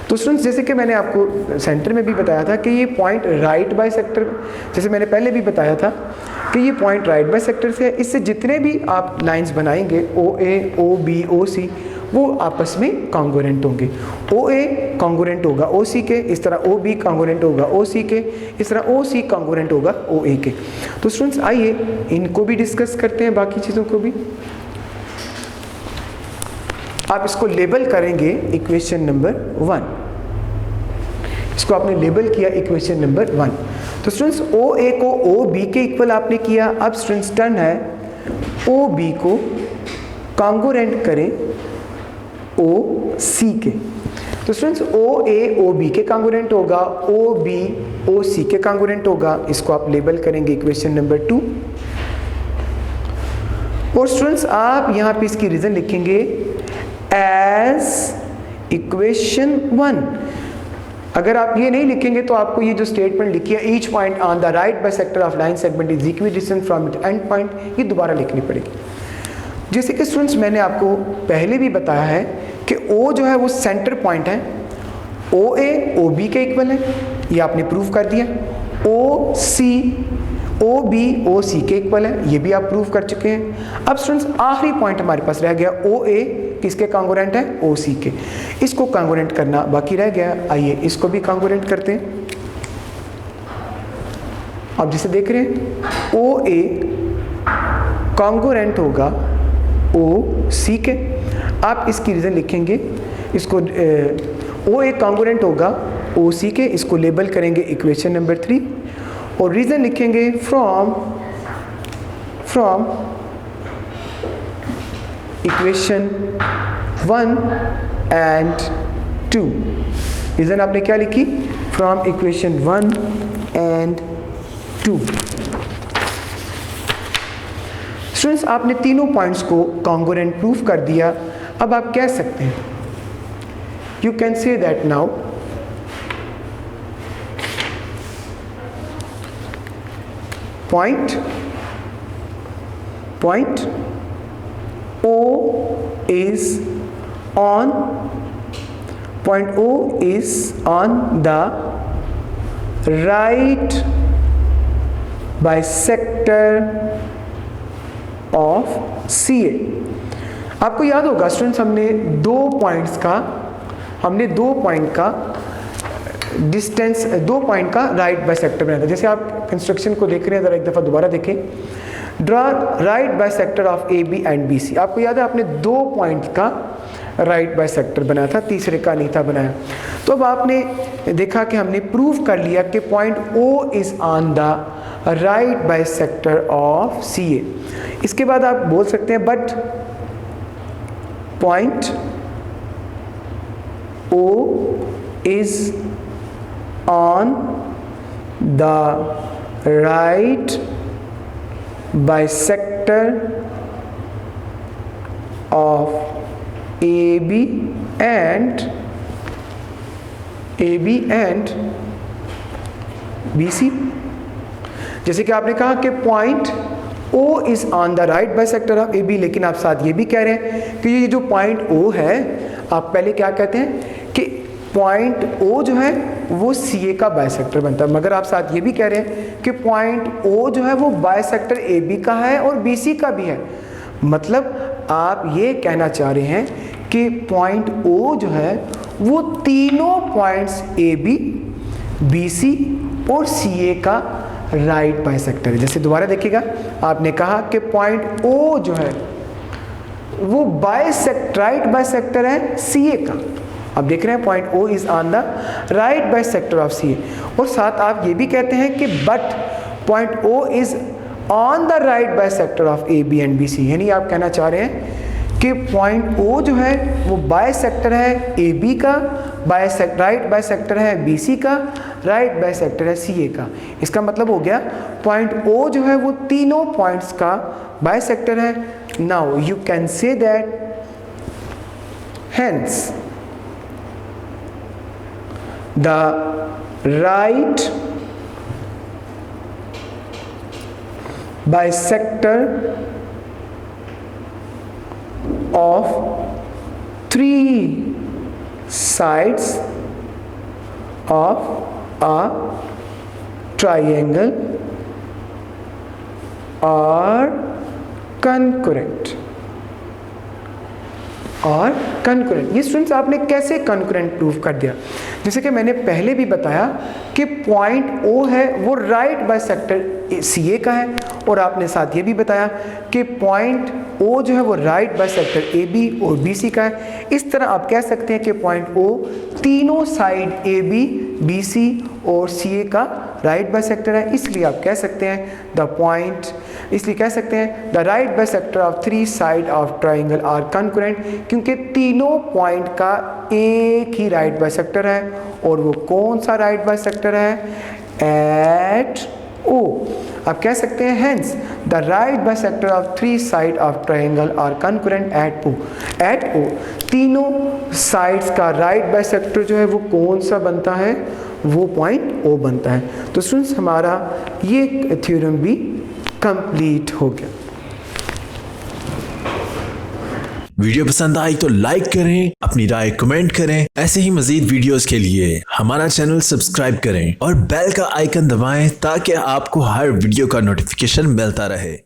तो तो स्टूडेंट्स जैसे कि मैंने आपको सेंटर में भी बताया था कि ये पॉइंट राइट बाय सेक्टर, जैसे मैंने पहले भी बताया था कि ये पॉइंट राइट बाय सेक्टर से है, इससे जितने भी आप लाइंस बनाएंगे OA, OB, OC वो आपस में कॉन्ग्रुएंट होंगे। OA कॉन्ग्रुएंट होगा OC के, इस तरह OB कॉन्ग्रुएंट होगा OC के, इस तरह OC कॉन्ग्रुएंट होगा OA के। तो स्टूडेंट्स आइए इनको भी डिस्कस करते हैं, बाकी चीज़ों को भी। आप इसको लेबल करेंगे इक्वेशन नंबर 1, इसको आपने लेबल किया इक्वेशन नंबर 1। तो स्टूडेंट्स OA को OB के इक्वल आपने किया। अब स्टूडेंट्स टर्न है OB को कॉन्ग्रुएंट करें OC के। तो स्टूडेंट्स OA OB के कॉन्ग्रुएंट होगा, OB OC के कॉन्ग्रुएंट होगा, इसको आप लेबल करेंगे इक्वेशन नंबर 2। और स्टूडेंट्स आप यहाँ पे इसकी रीजन लिखेंगे एज इक्वेशन 1। अगर आप ये नहीं लिखेंगे तो आपको ये जो स्टेटमेंट लिखी है each point on the right bisector of line segment is equidistant from it and point, ये दोबारा लिखनी पड़ेगी। जैसे कि स्टूडेंट्स मैंने आपको पहले भी बताया है कि O जो है वो सेंटर पॉइंट है, OA OB के इक्वल है, ये आपने प्रूव कर दिया। OB OC के इक्वल है, ये भी आप प्रूव कर चुके हैं। अब स्टूडेंट्स आखिरी पॉइंट हमारे पास रह गया OA किसके कॉन्ग्रुएंट है, OC के। इसको कॉन्ग्रुएंट करना बाकी रह गया, आइए इसको भी कॉन्ग्रुएंट करते हैं। अब जैसे देख रहे हैं OA कॉन्ग्रुएंट होगा OC के। आप इसकी रीजन लिखेंगे, इसको OA कॉन्ग्रुएंट होगा OC के, इसको लेबल करेंगे इक्वेशन नंबर 3 और रीजन लिखेंगे फ्रॉम इक्वेशन 1 एंड 2। रीजन आपने क्या लिखी, फ्रॉम इक्वेशन 1 एंड 2। स्टूडेंट्स आपने तीनों पॉइंट्स को कॉन्ग्रुएंट प्रूफ कर दिया। अब आप कह सकते हैं, you can say that now point O is on the right bisector of CA। आपको याद होगा स्टूडेंट्स हमने दो पॉइंट का डिस्टेंस, 2 पॉइंट का राइट बाइसेक्टर बनाया था। जैसे आप इंस्ट्रक्शन को देख रहे हैं, ज़रा एक दफ़ा दोबारा देखें। Draw right bisector of AB and BC। आपको याद है आपने 2 पॉइंट का राइट बाइसेक्टर बनाया था, तीसरे का नहीं था बनाया। तो अब आपने देखा कि हमने प्रूव कर लिया कि point O is on the right bisector of CA। इसके बाद आप बोल सकते हैं but point O is on the right bisector of AB and BC। जैसे कि आपने कहा कि point O is on the right bisector of AB, लेकिन आप साथ ये भी कह रहे हैं कि ये जो पॉइंट O है, आप पहले क्या कहते हैं कि पॉइंट O जो है वो CA का बाइसेक्टर बनता है, मगर आप साथ ये भी कह रहे हैं कि पॉइंट O जो है वो बाइसेक्टर AB का है और BC का भी है। मतलब आप ये कहना चाह रहे हैं कि पॉइंट O जो है वो तीनों पॉइंट्स AB, BC और CA का राइट बाइसेक्टर है। जैसे दोबारा देखिएगा, आपने कहा कि पॉइंट O जो है वो राइट बाइसेक्टर है CA का। अब देख रहे हैं point O is on the right bisector of CA। और साथ आप ये भी कहते हैं कि but point O is on the right bisector of AB and BC। यानी आप कहना चाह रहे हैं कि पॉइंट O जो है वो बाइसेक्टर है AB का, राइट बाइसेक्टर है BC का, राइट बाइसेक्टर है CA का। इसका मतलब हो गया पॉइंट O जो है वो तीनों पॉइंट्स का बाइसेक्टर है। Now you can say that hence the right bisector of 3 sides of a triangle are concurrent और कंकरेंट। ये स्टूडेंट्स आपने कैसे कंकरेंट प्रूव कर दिया? जैसे कि मैंने पहले भी बताया कि पॉइंट ओ है वो राइट बाइसेक्टर सी ए का है, और आपने साथ ये भी बताया कि पॉइंट ओ जो है वो राइट बाइसेक्टर ए बी और बी सी का है। इस तरह आप कह सकते हैं कि पॉइंट ओ तीनों side A B B C और सी ए का राइट बाइसेक्टर है, इसलिए आप कह सकते हैं the right bisector of three side of triangle are concurrent, क्योंकि तीनों पॉइंट का एक ही राइट बाइसेक्टर है, और वो कौन सा राइट बाइसेक्टर है? At O. आप कह सकते हैं hence the right bisector of three side of triangle are concurrent at O. At O तीनों साइड्स का राइट बाइसेक्टर जो है वो कौन सा बनता है? वो पॉइंट ओ बनता है। तो स्टूडेंट्स हमारा ये थ्योरम भी कंप्लीट हो गया। वीडियो पसंद आई तो लाइक करें, अपनी राय कमेंट करें। ऐसे ही मजीद वीडियोस के लिए हमारा चैनल सब्सक्राइब करें और बेल का आइकन दबाएं ताकि आपको हर वीडियो का नोटिफिकेशन मिलता रहे।